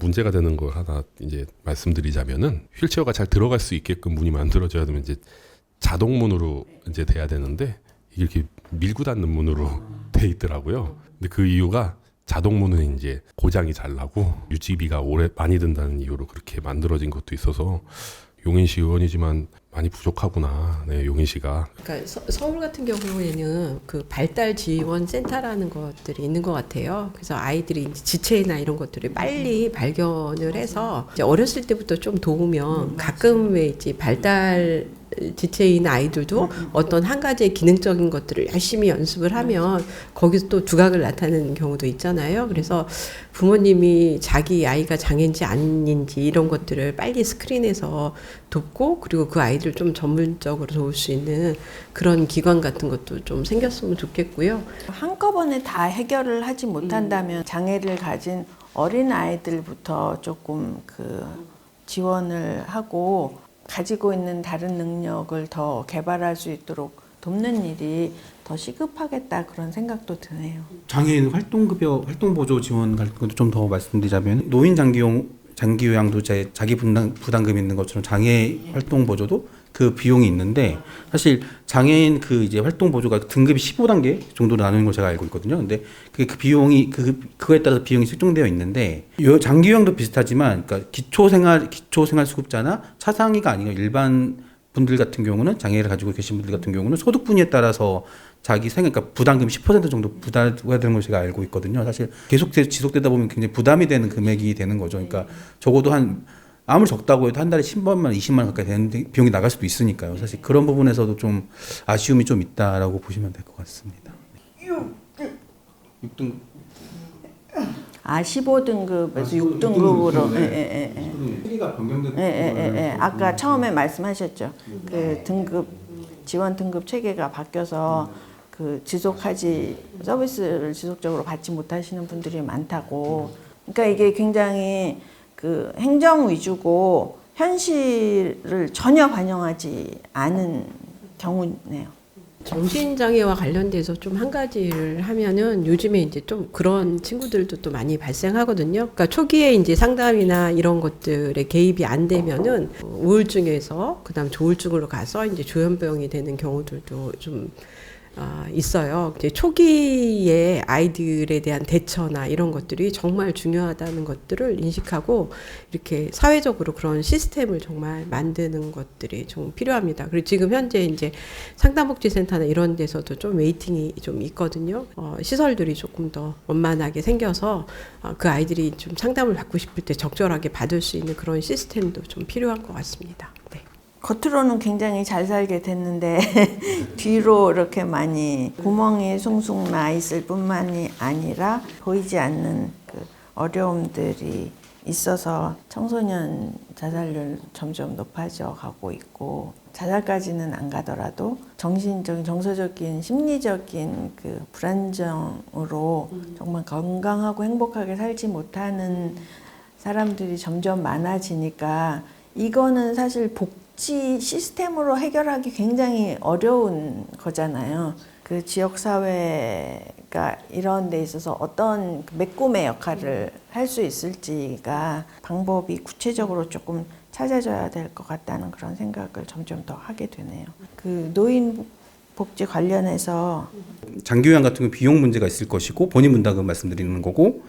문제가 되는 걸 하나 이제 말씀드리자면은 휠체어가 잘 들어갈 수 있게끔 문이 만들어져야 되면 이제 자동문으로 이제 돼야 되는데 이게 이렇게 밀고 닫는 문으로 돼 있더라고요. 근데 그 이유가 자동문은 이제 고장이 잘 나고 유지비가 많이 든다는 이유로 그렇게 만들어진 것도 있어서 용인시 의원이지만 많이 부족하구나. 네, 용인시가. 그러니까 서울 같은 경우에는 그 발달 지원 센터라는 것들이 있는 것 같아요. 그래서 아이들이 이제 지체나 이런 것들을 빨리 발견을 해서 이제 어렸을 때부터 좀 도우면 가끔 왜 이제 발달 지체인 아이들도 어떤 한 가지의 기능적인 것들을 열심히 연습을 하면 거기서 또 두각을 나타내는 경우도 있잖아요. 그래서 부모님이 자기 아이가 장애인지 아닌지 이런 것들을 빨리 스크린해서 돕고, 그리고 그 아이들 좀 전문적으로 도울 수 있는 그런 기관 같은 것도 좀 생겼으면 좋겠고요. 한꺼번에 다 해결을 하지 못한다면 장애를 가진 어린 아이들부터 조금 그 지원을 하고 가지고 있는 다른 능력을 더 개발할 수 있도록 돕는 일이 더 시급하겠다, 그런 생각도 드네요. 장애인 활동급여, 활동보조 지원 같은 것도 좀 더 말씀드리자면 노인 장기요양도 자기 부담금 있는 것처럼 장애 활동 보조도 그 비용이 있는데, 사실 장애인 그 이제 활동 보조가 등급이 15단계 정도로 나누는 걸 제가 알고 있거든요. 근데 그 비용이 그거에 따라서 비용이 책정되어 있는데, 장기요양도 비슷하지만 그러니까 기초생활 수급자나 차상위가 아니고 일반 분들 같은 경우는, 장애를 가지고 계신 분들 같은 경우는 소득 분위에 따라서 자기 그러니까 부담금 10% 정도 부담해야 되는 걸 제가 알고 있거든요. 사실 계속 지속되다 보면 굉장히 부담이 되는 금액이 되는 거죠. 그러니까 적어도 아무리 적다고 해도 한 달에 10만원, 20만원 가까이 되는 비용이 나갈 수도 있으니까요. 사실 그런 부분에서도 좀 아쉬움이 좀 있다라고 보시면 될 것 같습니다. 6등. 15등급에서 6등급으로. 크기가 변경된. 아까 처음에 말씀하셨죠. 그 등급 지원 등급 체계가 바뀌어서 그 서비스를 지속적으로 받지 못하시는 분들이 많다고. 그러니까 이게 굉장히 그 행정 위주고 현실을 전혀 반영하지 않은 경우네요. 정신장애와 관련돼서 좀 한 가지를 하면은 요즘에 이제 좀 그런 친구들도 또 많이 발생하거든요. 그러니까 초기에 이제 상담이나 이런 것들에 개입이 안 되면은 우울증에서 그다음 조울증으로 가서 이제 조현병이 되는 경우들도 좀 있어요. 이제 초기에 아이들에 대한 대처나 이런 것들이 정말 중요하다는 것들을 인식하고 이렇게 사회적으로 그런 시스템을 정말 만드는 것들이 좀 필요합니다. 그리고 지금 현재 이제 상담복지센터나 이런 데서도 좀 웨이팅이 좀 있거든요. 시설들이 조금 더 원만하게 생겨서 그 아이들이 좀 상담을 받고 싶을 때 적절하게 받을 수 있는 그런 시스템도 좀 필요한 것 같습니다. 네. 겉으로는 굉장히 잘 살게 됐는데 뒤로 이렇게 많이 구멍이 숭숭 나 있을 뿐만이 아니라 보이지 않는 그 어려움들이 있어서 청소년 자살률 점점 높아져 가고 있고, 자살까지는 안 가더라도 정신적인, 정서적인, 심리적인 그 불안정으로 정말 건강하고 행복하게 살지 못하는 사람들이 점점 많아지니까 이거는 사실 복지 시스템으로 해결하기 굉장히 어려운 거잖아요. 그 지역사회가 이런 데 있어서 어떤 메꾸의 역할을 할 수 있을지가 방법이 구체적으로 조금 찾아져야 될 것 같다는 그런 생각을 점점 더 하게 되네요. 그 노인 복지 관련해서 장기요양 같은 경우 비용 문제가 있을 것이고 본인 분담금 말씀드리는 거고,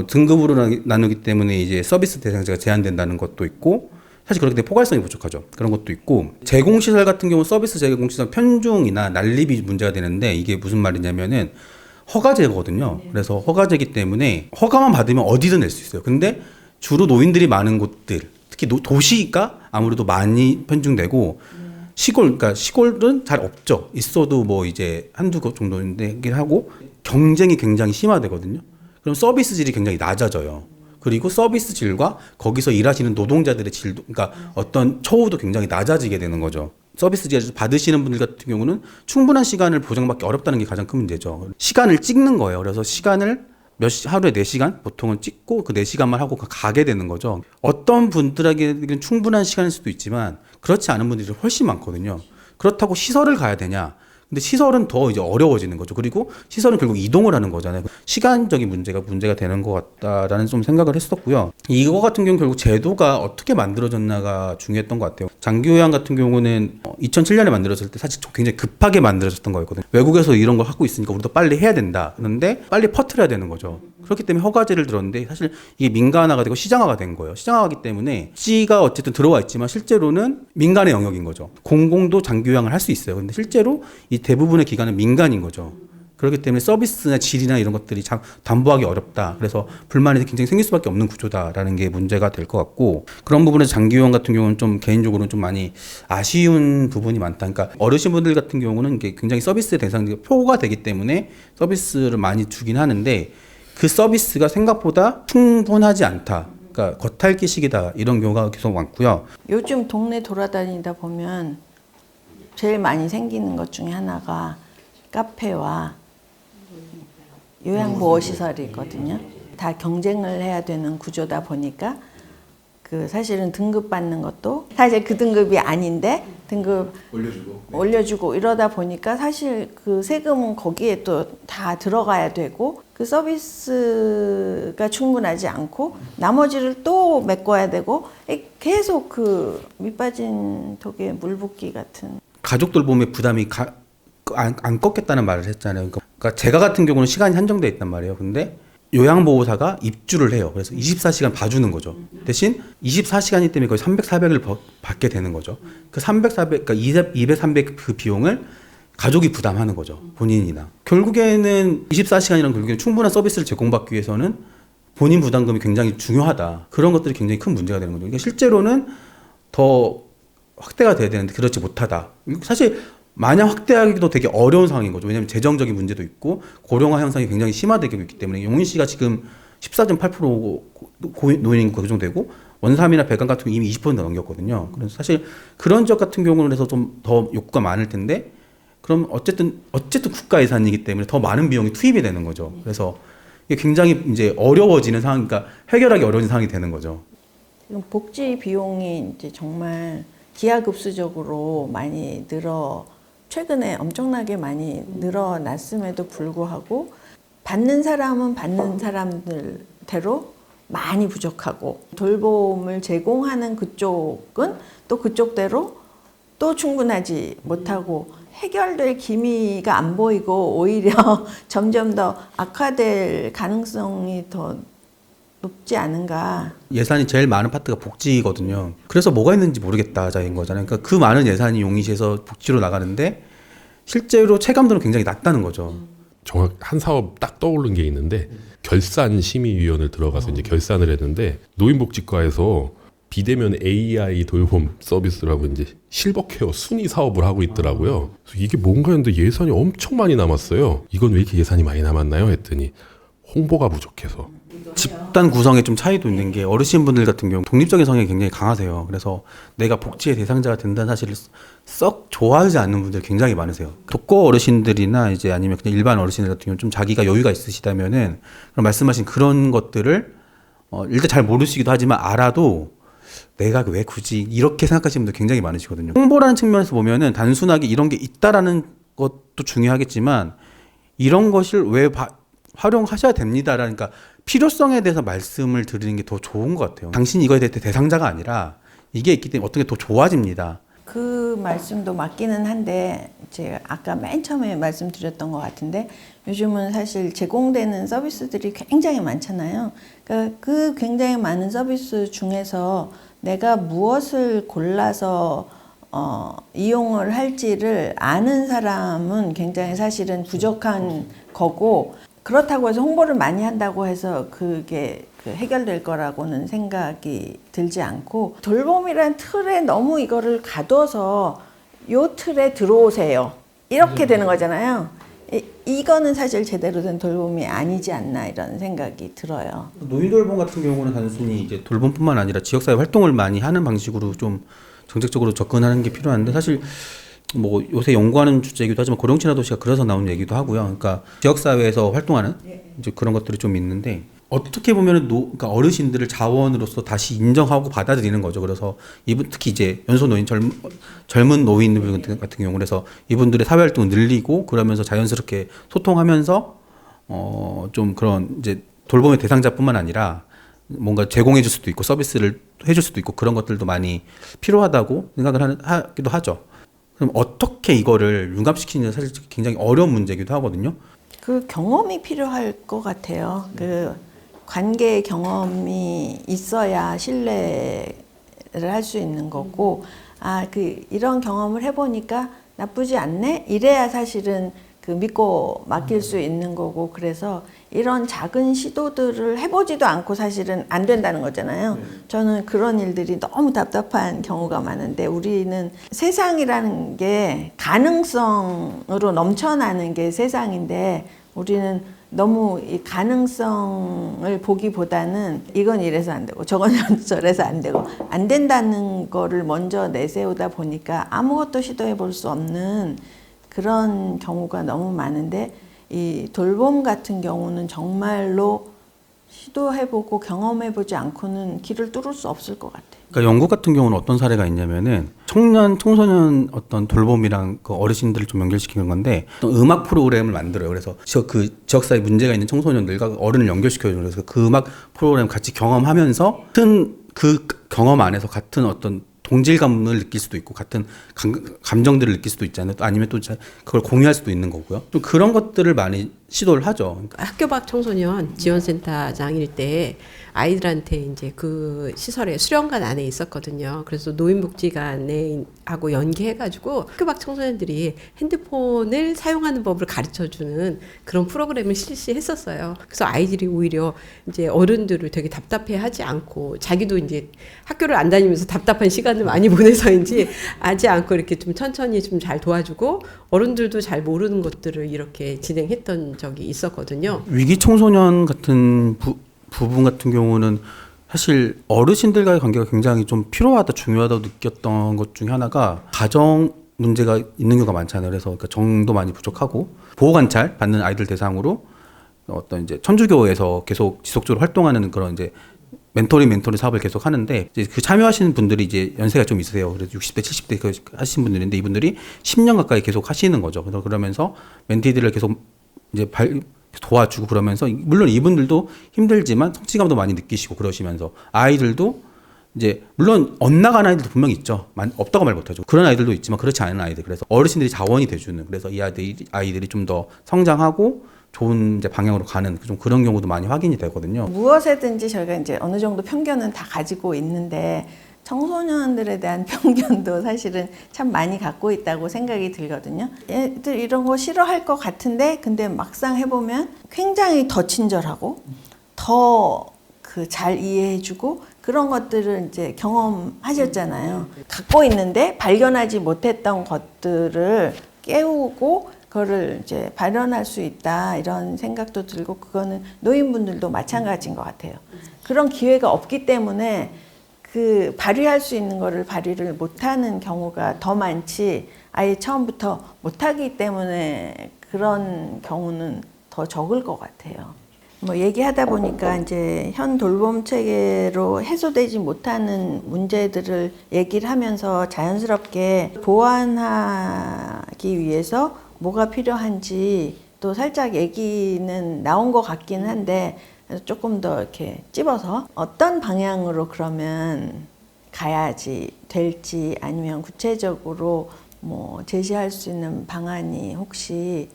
등급으로 나누기 때문에 이제 서비스 대상자가 제한된다는 것도 있고, 사실 그렇게 되면 포괄성이 부족하죠. 그런 것도 있고, 제공시설 같은 경우 서비스 제공시설 편중이나 난립이 문제가 되는데, 이게 무슨 말이냐면은 허가제거든요. 그래서 허가제이기 때문에 허가만 받으면 어디든 낼 수 있어요. 근데 주로 노인들이 많은 곳들, 특히 도시가 아무래도 많이 편중되고, 그러니까 시골은 잘 없죠. 있어도 뭐 이제 한두 곳 정도인데 하고, 경쟁이 굉장히 심화되거든요. 그럼 서비스 질이 굉장히 낮아져요. 그리고 서비스 질과 거기서 일하시는 노동자들의 질도, 그러니까 어떤 처우도 굉장히 낮아지게 되는 거죠. 서비스 질을 받으시는 분들 같은 경우는 충분한 시간을 보장받기 어렵다는 게 가장 큰 문제죠. 시간을 찍는 거예요. 그래서 시간을 하루에 4시간 보통은 찍고 그 4시간만 하고 가게 되는 거죠. 어떤 분들에게는 충분한 시간일 수도 있지만 그렇지 않은 분들이 훨씬 많거든요. 그렇다고 시설을 가야 되냐? 근데 시설은 더 이제 어려워지는 거죠. 그리고 시설은 결국 이동을 하는 거잖아요. 시간적인 문제가 되는 것 같다라는 좀 생각을 했었고요. 이거 같은 경우는 결국 제도가 어떻게 만들어졌나가 중요했던 것 같아요. 장기요양 같은 경우는 2007년에 만들어졌을 때 사실 굉장히 급하게 만들어졌던 거였거든요. 외국에서 이런 걸 하고 있으니까 우리도 빨리 해야 된다. 그런데 빨리 퍼뜨려야 되는 거죠. 그렇기 때문에 허가제를 들었는데 사실 이게 민간화가 되고 시장화가 된 거예요. 시장화하기 때문에 복지가 어쨌든 들어와 있지만 실제로는 민간의 영역인 거죠. 공공도 장기요양을 할 수 있어요. 근데 실제로 이 대부분의 기관은 민간인 거죠. 그렇기 때문에 서비스나 질이나 이런 것들이 참 담보하기 어렵다. 그래서 불만이 굉장히 생길 수밖에 없는 구조다라는 게 문제가 될 것 같고, 그런 부분에서 장기요양 같은 경우는 좀 개인적으로는 좀 많이 아쉬운 부분이 많다. 그러니까 어르신분들 같은 경우는 이게 굉장히 서비스 대상자가 표가 되기 때문에 서비스를 많이 주긴 하는데 그 서비스가 생각보다 충분하지 않다. 그러니까 겉핥기식이다. 이런 경우가 계속 많고요. 요즘 동네 돌아다니다 보면 제일 많이 생기는 것 중에 하나가 카페와 요양보호시설이거든요. 다 경쟁을 해야 되는 구조다 보니까 그 사실은 등급 받는 것도 사실 그 등급이 아닌데 등급 올려주고 이러다 보니까 사실 그 세금은 거기에 또 다 들어가야 되고 그 서비스가 충분하지 않고 나머지를 또 메꿔야 되고 계속 그 밑빠진 독에 물 붓기 같은. 가족 돌봄의 부담이 안 꺾였다는 말을 했잖아요. 그러니까 제가 같은 경우는 시간이 한정되어 있단 말이에요. 근데 요양보호사가 입주를 해요. 그래서 24시간 봐주는 거죠. 대신 24시간이기 때문에 거의 300, 400을 받게 되는 거죠. 그 300, 400, 그러니까 200, 300 그 비용을 가족이 부담하는 거죠. 본인이나. 결국에는 24시간이란 결국에는 충분한 서비스를 제공받기 위해서는 본인 부담금이 굉장히 중요하다. 그런 것들이 굉장히 큰 문제가 되는 거죠. 그러니까 실제로는 더 확대가 돼야 되는데 그렇지 못하다. 사실 마냥 확대하기도 되게 어려운 상황인 거죠. 왜냐하면 재정적인 문제도 있고 고령화 현상이 굉장히 심화되고 있기 때문에 용인 씨가 지금 14.8% 노인인구 고정되고 원삼이나 배감 같은 경우 이미 20% 넘겼거든요. 그래서 사실 그런 지역 같은 경우는 해서 좀 더 욕구가 많을 텐데 그럼 어쨌든 국가 예산이기 때문에 더 많은 비용이 투입이 되는 거죠. 그래서 이게 굉장히 이제 어려워지는 상황, 그러니까 해결하기 어려운 상황이 되는 거죠. 지금 복지 비용이 이제 정말 기하급수적으로 많이 늘어나고 최근에 엄청나게 많이 늘어났음에도 불구하고 받는 사람은 받는 사람들대로 많이 부족하고 돌봄을 제공하는 그쪽은 또 그쪽대로 또 충분하지 못하고 해결될 기미가 안 보이고 오히려 점점 더 악화될 가능성이 더 높지 않은가. 예산이 제일 많은 파트가 복지거든요. 그래서 뭐가 있는지 모르겠다자인 거잖아요. 그러니까 그 많은 예산이 용인시에서 복지로 나가는데 실제로 체감도는 굉장히 낮다는 거죠. 정확 한 사업 딱 떠오른 게 있는데 결산 심의위원을 들어가서 이제 결산을 했는데 노인복지과에서 비대면 AI 돌봄 서비스라고 이제 실버케어 순위 사업을 하고 있더라고요. 그래서 이게 뭔가 했는데 예산이 엄청 많이 남았어요. 이건 왜 이렇게 예산이 많이 남았나요? 했더니 홍보가 부족해서. 집단 구성에 좀 차이도 있는 게 어르신분들 같은 경우 독립적인 성향이 굉장히 강하세요. 그래서 내가 복지의 대상자가 된다는 사실을 썩 좋아하지 않는 분들이 굉장히 많으세요. 독거 어르신들이나 이제 아니면 그냥 일반 어르신들 같은 경우 좀 자기가 여유가 있으시다면은 그런 말씀하신 그런 것들을 일단 잘 모르시기도 하지만 알아도 내가 왜 굳이 이렇게 생각하시는 분들 굉장히 많으시거든요. 홍보라는 측면에서 보면은 단순하게 이런 게 있다라는 것도 중요하겠지만 이런 것을 왜 활용하셔야 됩니다라는, 그러니까 필요성에 대해서 말씀을 드리는 게 더 좋은 것 같아요. 당신이 이거에 대해 대상자가 아니라 이게 있기 때문에 어떤 게 더 좋아집니다. 그 말씀도 맞기는 한데 제가 아까 맨 처음에 말씀드렸던 것 같은데 요즘은 사실 제공되는 서비스들이 굉장히 많잖아요. 그러니까 그 굉장히 많은 서비스 중에서 내가 무엇을 골라서 이용을 할지를 아는 사람은 굉장히 사실은 부족한 거고, 그렇다고 해서 홍보를 많이 한다고 해서 그게 해결될 거라고는 생각이 들지 않고, 돌봄이란 틀에 너무 이거를 가둬서 요 틀에 들어오세요 이렇게 되는 거잖아요. 이거는 사실 제대로 된 돌봄이 아니지 않나 이런 생각이 들어요. 노인 돌봄 같은 경우는 단순히 이제 돌봄뿐만 아니라 지역사회 활동을 많이 하는 방식으로 좀 정책적으로 접근하는 게 필요한데, 사실 뭐 요새 연구하는 주제이기도 하지만 고령친화 도시가 그래서 나온 얘기도 하고요. 그러니까 지역사회에서 활동하는 이제 그런 것들이 좀 있는데, 어떻게 보면은 그러니까 어르신들을 자원으로서 다시 인정하고 받아들이는 거죠. 그래서 특히 이제 연소 노인 젊은 노인들 같은 경우, 그래서 이분들의 사회 활동을 늘리고 그러면서 자연스럽게 소통하면서 좀 그런 이제 돌봄의 대상자뿐만 아니라 뭔가 제공해줄 수도 있고 서비스를 해줄 수도 있고 그런 것들도 많이 필요하다고 생각을 하기도 하죠. 그럼 어떻게 이거를 융합시키는 사실 굉장히 어려운 문제이기도 하거든요. 그 경험이 필요할 것 같아요. 그 관계 경험이 있어야 신뢰를 할 수 있는 거고, 이런 경험을 해보니까 나쁘지 않네? 이래야 사실은 그 믿고 맡길 수 있는 거고, 그래서 이런 작은 시도들을 해보지도 않고 사실은 안 된다는 거잖아요. 저는 그런 일들이 너무 답답한 경우가 많은데, 우리는 세상이라는 게 가능성으로 넘쳐나는 게 세상인데, 우리는 너무 이 가능성을 보기보다는 이건 이래서 안 되고 저건 저래서 안 되고 안 된다는 거를 먼저 내세우다 보니까 아무것도 시도해 볼 수 없는 그런 경우가 너무 많은데, 이 돌봄 같은 경우는 정말로 시도해보고 경험해보지 않고는 길을 뚫을 수 없을 것 같아요. 그러니까 영국 같은 경우는 어떤 사례가 있냐면은 청소년 어떤 돌봄이랑 그 어르신들을 좀 연결시키는 건데, 어떤 음악 프로그램을 만들어요. 그래서 그 지역사회 문제가 있는 청소년들과 어른을 연결시켜줘요. 그래서 그 음악 프로그램 같이 경험하면서 같은 그 경험 안에서 같은 어떤 동질감을 느낄 수도 있고 같은 감정들을 느낄 수도 있잖아요. 아니면 또 그걸 공유할 수도 있는 거고요. 좀 그런 것들을 많이 시도를 하죠. 학교 밖 청소년 지원센터장일 때 아이들한테 이제 그 시설에 수련관 안에 있었거든요. 그래서 노인복지관에 하고 연계해가지고 학교 밖 청소년들이 핸드폰을 사용하는 법을 가르쳐주는 그런 프로그램을 실시했었어요. 그래서 아이들이 오히려 이제 어른들을 되게 답답해하지 않고, 자기도 이제 학교를 안 다니면서 답답한 시간을 많이 보내서인지 하지 않고 이렇게 좀 천천히 좀 잘 도와주고, 어른들도 잘 모르는 것들을 이렇게 진행했던 적이 있었거든요. 위기 청소년 같은 부분 같은 경우는 사실 어르신들과의 관계가 굉장히 좀 필요하다, 중요하다고 느꼈던 것 중에 하나가 가정 문제가 있는 경우가 많잖아요. 그래서 그러니까 정도 많이 부족하고 보호 관찰 받는 아이들 대상으로 어떤 이제 천주교에서 계속 지속적으로 활동하는 그런 이제 멘토링 사업을 계속 하는데 이제 그 참여하시는 분들이 이제 연세가 좀 있으세요. 그래서 60대, 70대 그 하시는 분들인데 이분들이 10년 가까이 계속 하시는 거죠. 그래서 그러면서 멘티들을 계속 이제 도와주고 그러면서 물론 이분들도 힘들지만 성취감도 많이 느끼시고 그러시면서 아이들도 이제 물론 엇나간 아이들도 분명히 있죠. 없다고 말 못하죠. 그런 아이들도 있지만 그렇지 않은 아이들. 그래서 어르신들이 자원이 돼주는 그래서 이 아이들이 좀 더 성장하고 좋은 이제 방향으로 가는 좀 그런 경우도 많이 확인이 되거든요. 무엇에든지 저희가 이제 어느 정도 편견은 다 가지고 있는데 청소년들에 대한 편견도 사실은 참 많이 갖고 있다고 생각이 들거든요. 얘들 이런 거 싫어할 것 같은데 근데 막상 해보면 굉장히 더 친절하고 더 그 잘 이해해주고 그런 것들을 이제 경험하셨잖아요. 갖고 있는데 발견하지 못했던 것들을 깨우고 그거를 이제 발현할 수 있다 이런 생각도 들고 그거는 노인분들도 마찬가지인 것 같아요. 그런 기회가 없기 때문에 그 발휘할 수 있는 거를 발휘를 못하는 경우가 더 많지 아예 처음부터 못하기 때문에 그런 경우는 더 적을 것 같아요. 뭐 얘기하다 보니까 이제 현 돌봄 체계로 해소되지 못하는 문제들을 얘기를 하면서 자연스럽게 보완하기 위해서 뭐가 필요한지 또 살짝 얘기는 나온 것 같긴 한데 조금 더 이렇게 찝어서 어떤 방향으로 그러면 가야지 될지 아니면 구체적으로 뭐 제시할 수 있는 방안이 혹시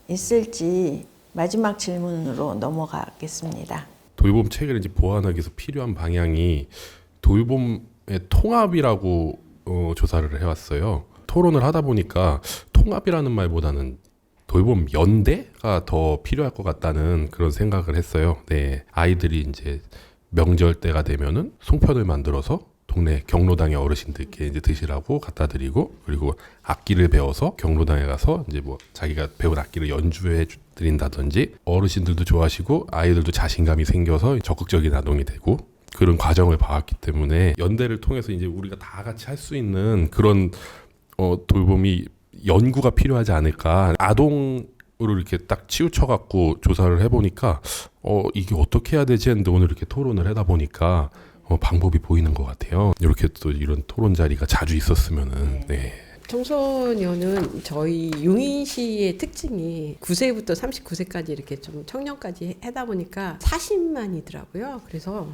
있을지 마지막 질문으로 넘어가겠습니다. 돌봄 체계를 이제 보완하기 위해서 필요한 방향이 돌봄의 통합이라고 조사를 해왔어요. 토론을 하다 보니까 통합이라는 말보다는 돌봄 연대가 더 필요할 것 같다는 그런 생각을 했어요. 네, 아이들이 이제 명절 때가 되면은 송편을 만들어서 동네 경로당의 어르신들께 이제 드시라고 갖다 드리고 그리고 악기를 배워서 경로당에 가서 이제 뭐 자기가 배운 악기를 연주해 드린다든지 어르신들도 좋아하시고 아이들도 자신감이 생겨서 적극적인 아동이 되고 그런 과정을 봐왔기 때문에 연대를 통해서 이제 우리가 다 같이 할 수 있는 그런 돌봄이 연구가 필요하지 않을까. 아동으로 이렇게 딱 치우쳐갖고 조사를 해보니까 이게 어떻게 해야 되지 했는데 오늘 이렇게 토론을 하다 보니까 방법이 보이는 것 같아요. 이렇게 또 이런 토론 자리가 자주 있었으면은. 네. 청소년은 저희 용인시의 특징이 9세부터 39세까지 이렇게 좀 청년까지 하다 보니까 40만이더라고요. 그래서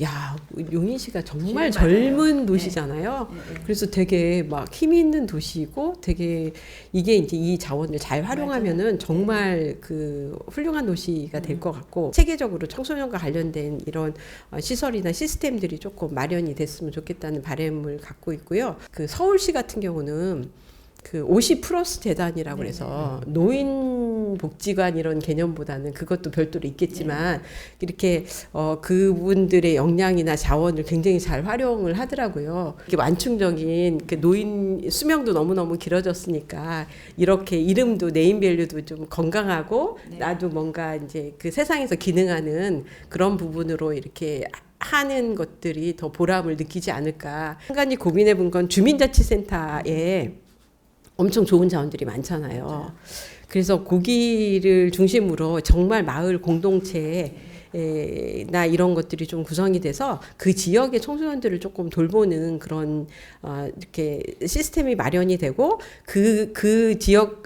야, 용인시가 정말 젊은 도시잖아요. 그래서 되게 막 힘 있는 도시이고 되게 이게 이제 이 자원을 잘 활용하면은 정말 그 훌륭한 도시가 될 것 같고 체계적으로 청소년과 관련된 이런 시설이나 시스템들이 조금 마련이 됐으면 좋겠다는 바람을 갖고 있고요. 그 서울시 같은 경우는 그 50 플러스 재단이라고 해서 노인복지관 이런 개념보다는 그것도 별도로 있겠지만 이렇게 그분들의 역량이나 자원을 굉장히 잘 활용을 하더라고요. 이렇게 완충적인 그 노인 수명도 너무너무 길어졌으니까 이렇게 이름도 네임밸류도 좀 건강하고 나도 뭔가 이제 그 세상에서 기능하는 그런 부분으로 이렇게 하는 것들이 더 보람을 느끼지 않을까. 한 가지 고민해 본 건 주민자치센터에 엄청 좋은 자원들이 많잖아요. 그래서 거기를 중심으로 정말 마을 공동체 나 이런 것들이 좀 구성이 돼서 그 지역의 청소년들을 조금 돌보는 그런 이렇게 시스템이 마련이 되고 그 지역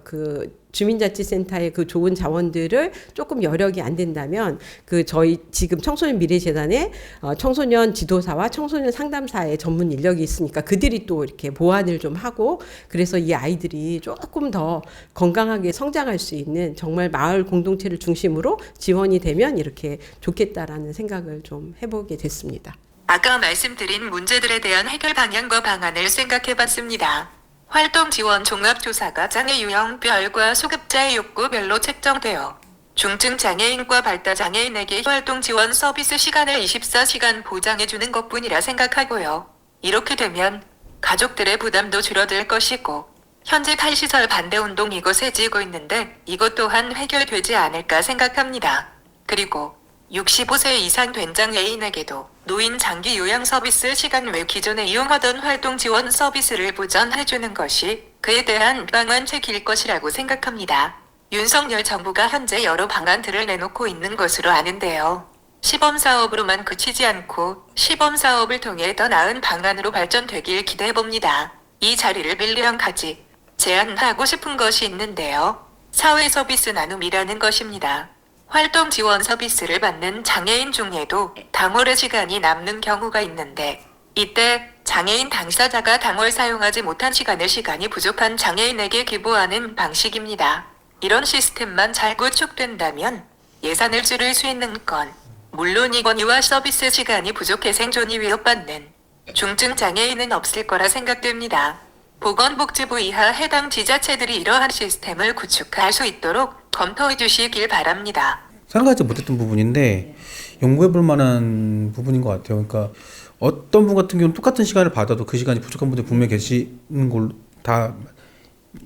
그 주민자치센터의 그 좋은 자원들을 조금 여력이 안 된다면 그 저희 지금 청소년 미래재단에 청소년 지도사와 청소년 상담사의 전문 인력이 있으니까 그들이 또 이렇게 보완을 좀 하고 그래서 이 아이들이 조금 더 건강하게 성장할 수 있는 정말 마을 공동체를 중심으로 지원이 되면 이렇게 좋겠다라는 생각을 좀 해보게 됐습니다. 아까 말씀드린 문제들에 대한 해결 방향과 방안을 생각해봤습니다. 활동 지원 종합조사가 장애 유형별과 소급자의 욕구별로 책정되어 중증 장애인과 발달 장애인에게 활동 지원 서비스 시간을 24시간 보장해주는 것뿐이라 생각하고요. 이렇게 되면 가족들의 부담도 줄어들 것이고 현재 탈시설 반대운동이 거세지고 있는데 이것 또한 해결되지 않을까 생각합니다. 그리고 65세 이상 된 장애인에게도 노인 장기 요양 서비스 시간 외 기존에 이용하던 활동 지원 서비스를 보전해주는 것이 그에 대한 방안책일 것이라고 생각합니다. 윤석열 정부가 현재 여러 방안들을 내놓고 있는 것으로 아는데요. 시범 사업으로만 그치지 않고 시범 사업을 통해 더 나은 방안으로 발전되길 기대해 봅니다. 이 자리를 빌려 한 가지 제안하고 싶은 것이 있는데요. 사회 서비스 나눔이라는 것입니다. 활동 지원 서비스를 받는 장애인 중에도 당월의 시간이 남는 경우가 있는데 이때 장애인 당사자가 당월 사용하지 못한 시간이 부족한 장애인에게 기부하는 방식입니다. 이런 시스템만 잘 구축된다면 예산을 줄일 수 있는 건 물론이거니와 서비스 시간이 부족해 생존이 위협받는 중증 장애인은 없을 거라 생각됩니다. 보건복지부 이하 해당 지자체들이 이러한 시스템을 구축할 수 있도록 검토해 주시길 바랍니다. 생각하지 못했던 부분인데 연구해 볼 만한 부분인 것 같아요. 그러니까 어떤 분 같은 경우는 똑같은 시간을 받아도 그 시간이 부족한 분들이 분명히 계시는 걸로 다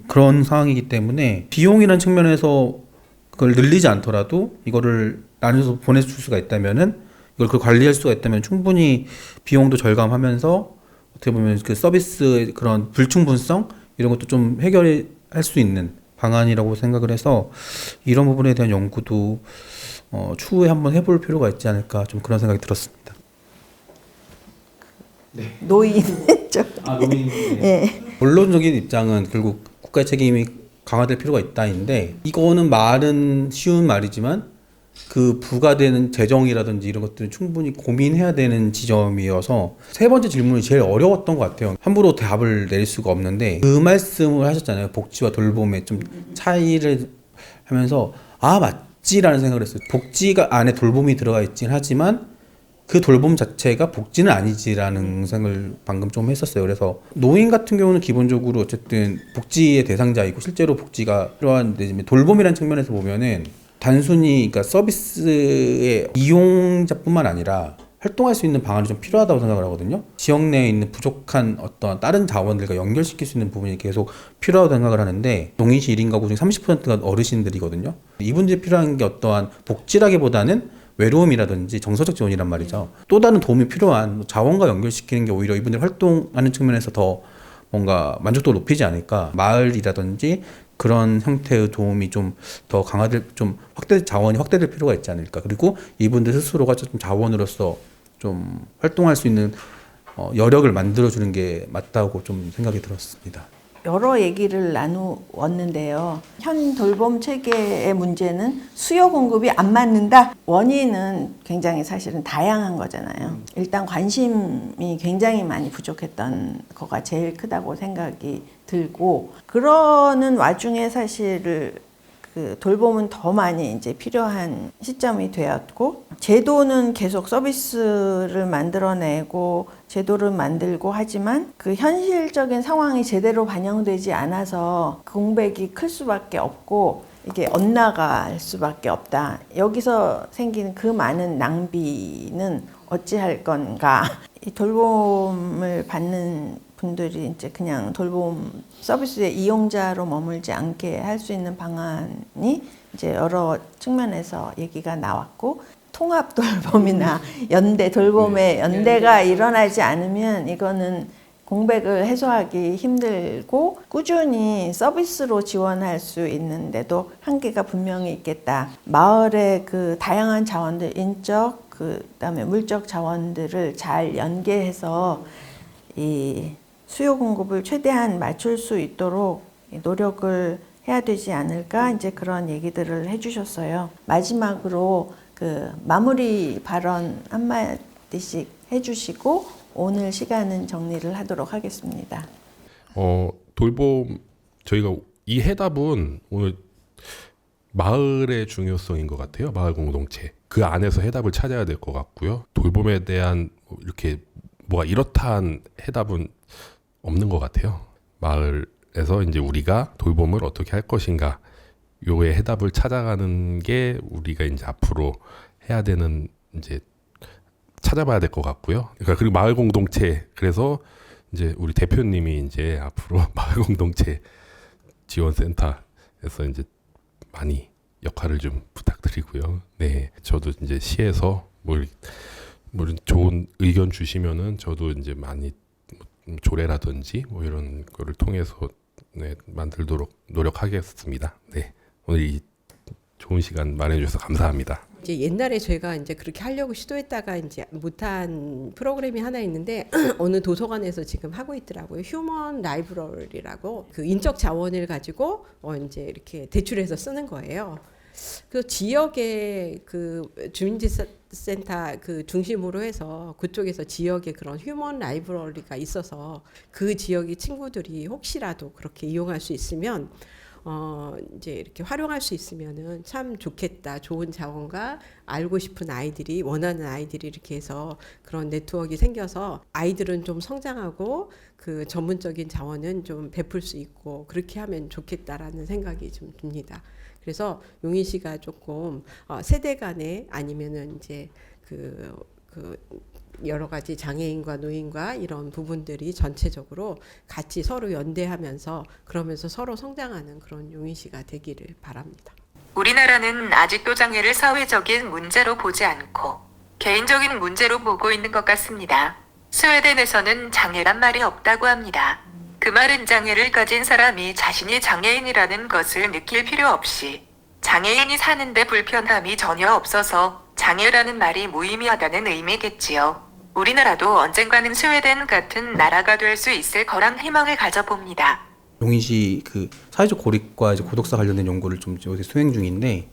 그런 상황이기 때문에 비용이라는 측면에서 그걸 늘리지 않더라도 이거를 나눠서 보내줄 수가 있다면은 이걸 그 관리할 수가 있다면 충분히 비용도 절감하면서 어떻게 보면 그 서비스의 그런 불충분성 이런 것도 좀 해결할 수 있는 방안이라고 생각을 해서 이런 부분에 대한 연구도 추후에 한번 해볼 필요가 있지 않을까 좀 그런 생각이 들었습니다. 노인 쪽. 노인. 예. 본론적인 입장은 결국 국가의 책임이 강화될 필요가 있다인데 이거는 말은 쉬운 말이지만 그 부과되는 재정이라든지 이런 것들은 충분히 고민해야 되는 지점이어서 세 번째 질문이 제일 어려웠던 것 같아요. 함부로 답을 내릴 수가 없는데 그 말씀을 하셨잖아요. 복지와 돌봄의 좀 차이를 하면서 맞지라는 생각을 했어요. 복지가 안에 돌봄이 들어가 있긴 하지만 그 돌봄 자체가 복지는 아니지라는 생각을 방금 좀 했었어요. 그래서 노인 같은 경우는 기본적으로 어쨌든 복지의 대상자이고 실제로 복지가 필요한데 돌봄이라는 측면에서 보면은 단순히 그러니까 서비스의 이용자뿐만 아니라 활동할 수 있는 방안이 좀 필요하다고 생각을 하거든요. 지역 내에 있는 부족한 어떤 다른 자원들과 연결시킬 수 있는 부분이 계속 필요하다고 생각을 하는데 농인시 1인 가구 중 30%가 어르신들이거든요. 이분들이 필요한 게 어떠한 복지라기보다는 외로움이라든지 정서적 지원이란 말이죠. 또 다른 도움이 필요한 자원과 연결시키는 게 오히려 이분들이 활동하는 측면에서 더 뭔가 만족도를 높이지 않을까. 마을이라든지 그런 형태의 도움이 좀 더 좀 자원이 확대될 필요가 있지 않을까. 그리고 이분들 스스로가 좀 자원으로서 좀 활동할 수 있는 여력을 만들어주는 게 맞다고 좀 생각이 들었습니다. 여러 얘기를 나누었는데요. 현 돌봄 체계의 문제는 수요 공급이 안 맞는다. 원인은 굉장히 사실은 다양한 거잖아요. 일단 관심이 굉장히 많이 부족했던 거가 제일 크다고 생각이 들고, 그러는 와중에 사실 그 돌봄은 더 많이 이제 필요한 시점이 되었고, 제도는 계속 서비스를 만들어내고 제도를 만들고 하지만 그 현실적인 상황이 제대로 반영되지 않아서 공백이 클 수밖에 없고 이게 엇나갈 수밖에 없다. 여기서 생기는 그 많은 낭비는 어찌할 건가. 이 돌봄을 받는 분들이 이제 그냥 돌봄 서비스의 이용자로 머물지 않게 할 수 있는 방안이 이제 여러 측면에서 얘기가 나왔고, 통합 돌봄이나 연대 돌봄의 연대가 일어나지 않으면 이거는 공백을 해소하기 힘들고 꾸준히 서비스로 지원할 수 있는데도 한계가 분명히 있겠다. 마을의 그 다양한 자원들, 인적, 그다음에 물적 자원들을 잘 연계해서 이 수요 공급을 최대한 맞출 수 있도록 노력을 해야 되지 않을까, 이제 그런 얘기들을 해주셨어요. 마지막으로 그 마무리 발언 한마디씩 해주시고 오늘 시간은 정리를 하도록 하겠습니다. 돌봄 저희가 이 해답은 오늘 마을의 중요성인 것 같아요. 마을 공동체 그 안에서 해답을 찾아야 될 것 같고요. 돌봄에 대한 이렇게 뭐가 이렇다한 해답은 없는 것 같아요. 마을에서 이제 우리가 돌봄을 어떻게 할 것인가, 요의 해답을 찾아가는 게 우리가 이제 앞으로 해야 되는 이제 찾아봐야 될 것 같고요. 그러니까 그리고 마을 공동체, 그래서 이제 우리 대표님이 이제 앞으로 마을 공동체 지원센터에서 이제 많이 역할을 좀 부탁드리고요. 네, 저도 이제 시에서 뭘 좋은 의견 주시면은 저도 이제 많이 조례라든지 뭐 이런 거를 통해서 만들도록 노력하겠습니다. 네, 오늘 이 좋은 시간 마련해 주셔서 감사합니다. 이제 옛날에 제가 이제 그렇게 하려고 시도했다가 이제 못한 프로그램이 하나 있는데 어느 도서관에서 지금 하고 있더라고요. 휴먼 라이브러리라고 그 인적 자원을 가지고 이제 이렇게 대출해서 쓰는 거예요. 그 지역의 그 주민센터 그 중심으로 해서 그쪽에서 지역에 그런 휴먼 라이브러리가 있어서 그 지역의 친구들이 혹시라도 그렇게 이용할 수 있으면 이제 이렇게 활용할 수 있으면은 참 좋겠다. 좋은 자원과 알고 싶은 아이들이 원하는 아이들이 이렇게 해서 그런 네트워크가 생겨서 아이들은 좀 성장하고 그 전문적인 자원은 좀 베풀 수 있고 그렇게 하면 좋겠다라는 생각이 좀 듭니다. 그래서 용인시가 조금 세대 간에 아니면은 이제 그 여러 가지 장애인과 노인과 이런 부분들이 전체적으로 같이 서로 연대하면서 그러면서 서로 성장하는 그런 용인시가 되기를 바랍니다. 우리나라는 아직도 장애를 사회적인 문제로 보지 않고 개인적인 문제로 보고 있는 것 같습니다. 스웨덴에서는 장애란 말이 없다고 합니다. 그 말은 장애를 가진 사람이 자신이 장애인이라는 것을 느낄 필요 없이 장애인이 사는데 불편함이 전혀 없어서 장애라는 말이 무의미하다는 의미겠지요. 우리나라도 언젠가는 스웨덴 같은 나라가 될 수 있을 거란 희망을 가져봅니다. 용인시 그 사회적 고립과 이제 고독사 관련된 연구를 좀 요새 수행 중인데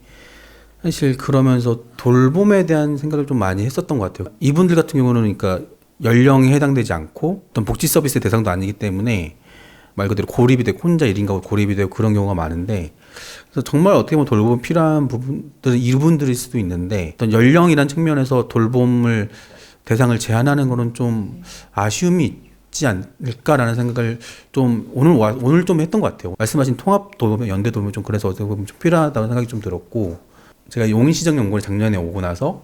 사실 그러면서 돌봄에 대한 생각을 좀 많이 했었던 것 같아요. 이분들 같은 경우는 그러니까 연령에 해당되지 않고 어떤 복지 서비스의 대상도 아니기 때문에 말 그대로 고립이 되고 혼자 1인 가구 고립이 되고 그런 경우가 많은데 그래서 정말 어떻게 보면 돌봄 필요한 부분들은 이분들일 수도 있는데 어떤 연령이란 측면에서 돌봄을 대상을 제한하는 거는 좀 아쉬움이 있지 않을까라는 생각을 좀 오늘 좀 했던 것 같아요. 말씀하신 통합 돌봄, 연대 돌봄 좀 그래서 어떻게 보면 좀 필요하다는 생각이 좀 들었고 제가 용인시정연구원에 작년에 오고 나서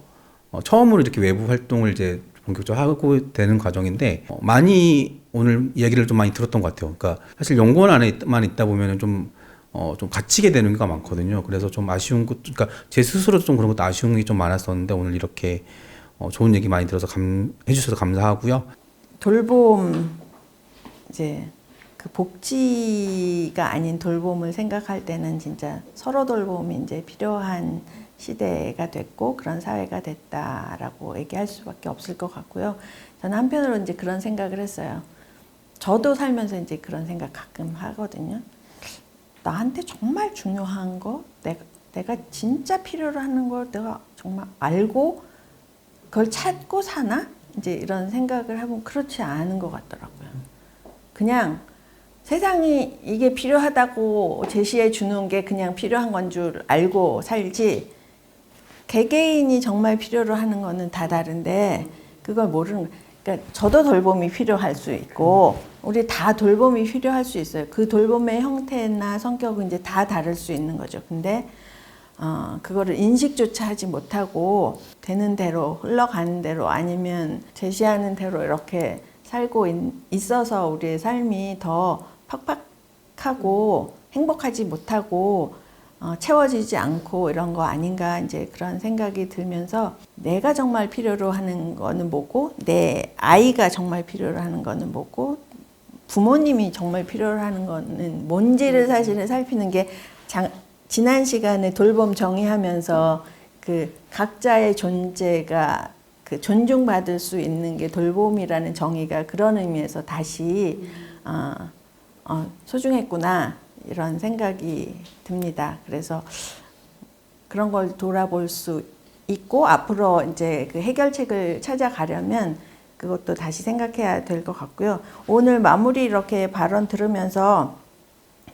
처음으로 이렇게 외부 활동을 이제 본격적으로 하고 되는 과정인데 많이 오늘 이야기를 좀 많이 들었던 것 같아요. 그러니까 사실 연구원 안에만 있다 보면은 좀 갇히게 되는 경우가 많거든요. 그래서 좀 아쉬운 것, 그러니까 제 스스로도 좀 그런 것도 아쉬운 게 좀 많았었는데 오늘 이렇게 좋은 얘기 많이 들어서 해주셔서 감사하고요. 돌봄 이제 그 복지가 아닌 돌봄을 생각할 때는 진짜 서로 돌봄이 이제 필요한 시대가 됐고 그런 사회가 됐다라고 얘기할 수밖에 없을 것 같고요. 저는 한편으로 이제 그런 생각을 했어요. 저도 살면서 이제 그런 생각 가끔 하거든요. 나한테 정말 중요한 거, 내가 진짜 필요로 하는 걸 내가 정말 알고 그걸 찾고 사나? 이제 이런 생각을 해보면 그렇지 않은 것 같더라고요. 그냥 세상이 이게 필요하다고 제시해 주는 게 그냥 필요한 건 줄 알고 살지 개개인이 정말 필요로 하는 거는 다 다른데 그걸 모르는 거예요. 그러니까 저도 돌봄이 필요할 수 있고 우리 다 돌봄이 필요할 수 있어요. 그 돌봄의 형태나 성격은 이제 다 다를 수 있는 거죠. 근데 그거를 인식조차 하지 못하고 되는 대로 흘러가는 대로 아니면 제시하는 대로 이렇게 살고 있어서 우리의 삶이 더 팍팍하고 행복하지 못하고 채워지지 않고 이런 거 아닌가 이제 그런 생각이 들면서 내가 정말 필요로 하는 거는 뭐고 내 아이가 정말 필요로 하는 거는 뭐고 부모님이 정말 필요로 하는 거는 뭔지를 사실은 살피는 게 지난 시간에 돌봄 정의하면서 그 각자의 존재가 그 존중받을 수 있는 게 돌봄이라는 정의가 그런 의미에서 다시 소중했구나 이런 생각이 듭니다. 그래서 그런 걸 돌아볼 수 있고 앞으로 이제 그 해결책을 찾아가려면 그것도 다시 생각해야 될 것 같고요. 오늘 마무리 이렇게 발언 들으면서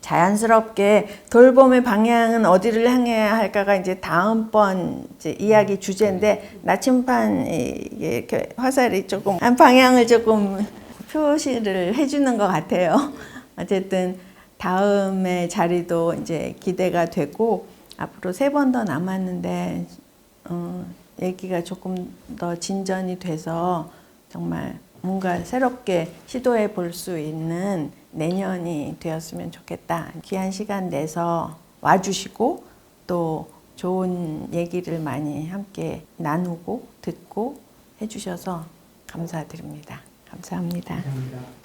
자연스럽게 돌봄의 방향은 어디를 향해야 할까가 이제 다음번 이제 이야기 주제인데 나침반 이렇게 화살이 조금 한 방향을 조금 표시를 해주는 것 같아요. 어쨌든 다음의 자리도 이제 기대가 되고 앞으로 3번 더 남았는데 얘기가 조금 더 진전이 돼서 정말 뭔가 새롭게 시도해 볼 수 있는 내년이 되었으면 좋겠다. 귀한 시간 내서 와주시고 또 좋은 얘기를 많이 함께 나누고 듣고 해주셔서 감사드립니다. 감사합니다. 감사합니다.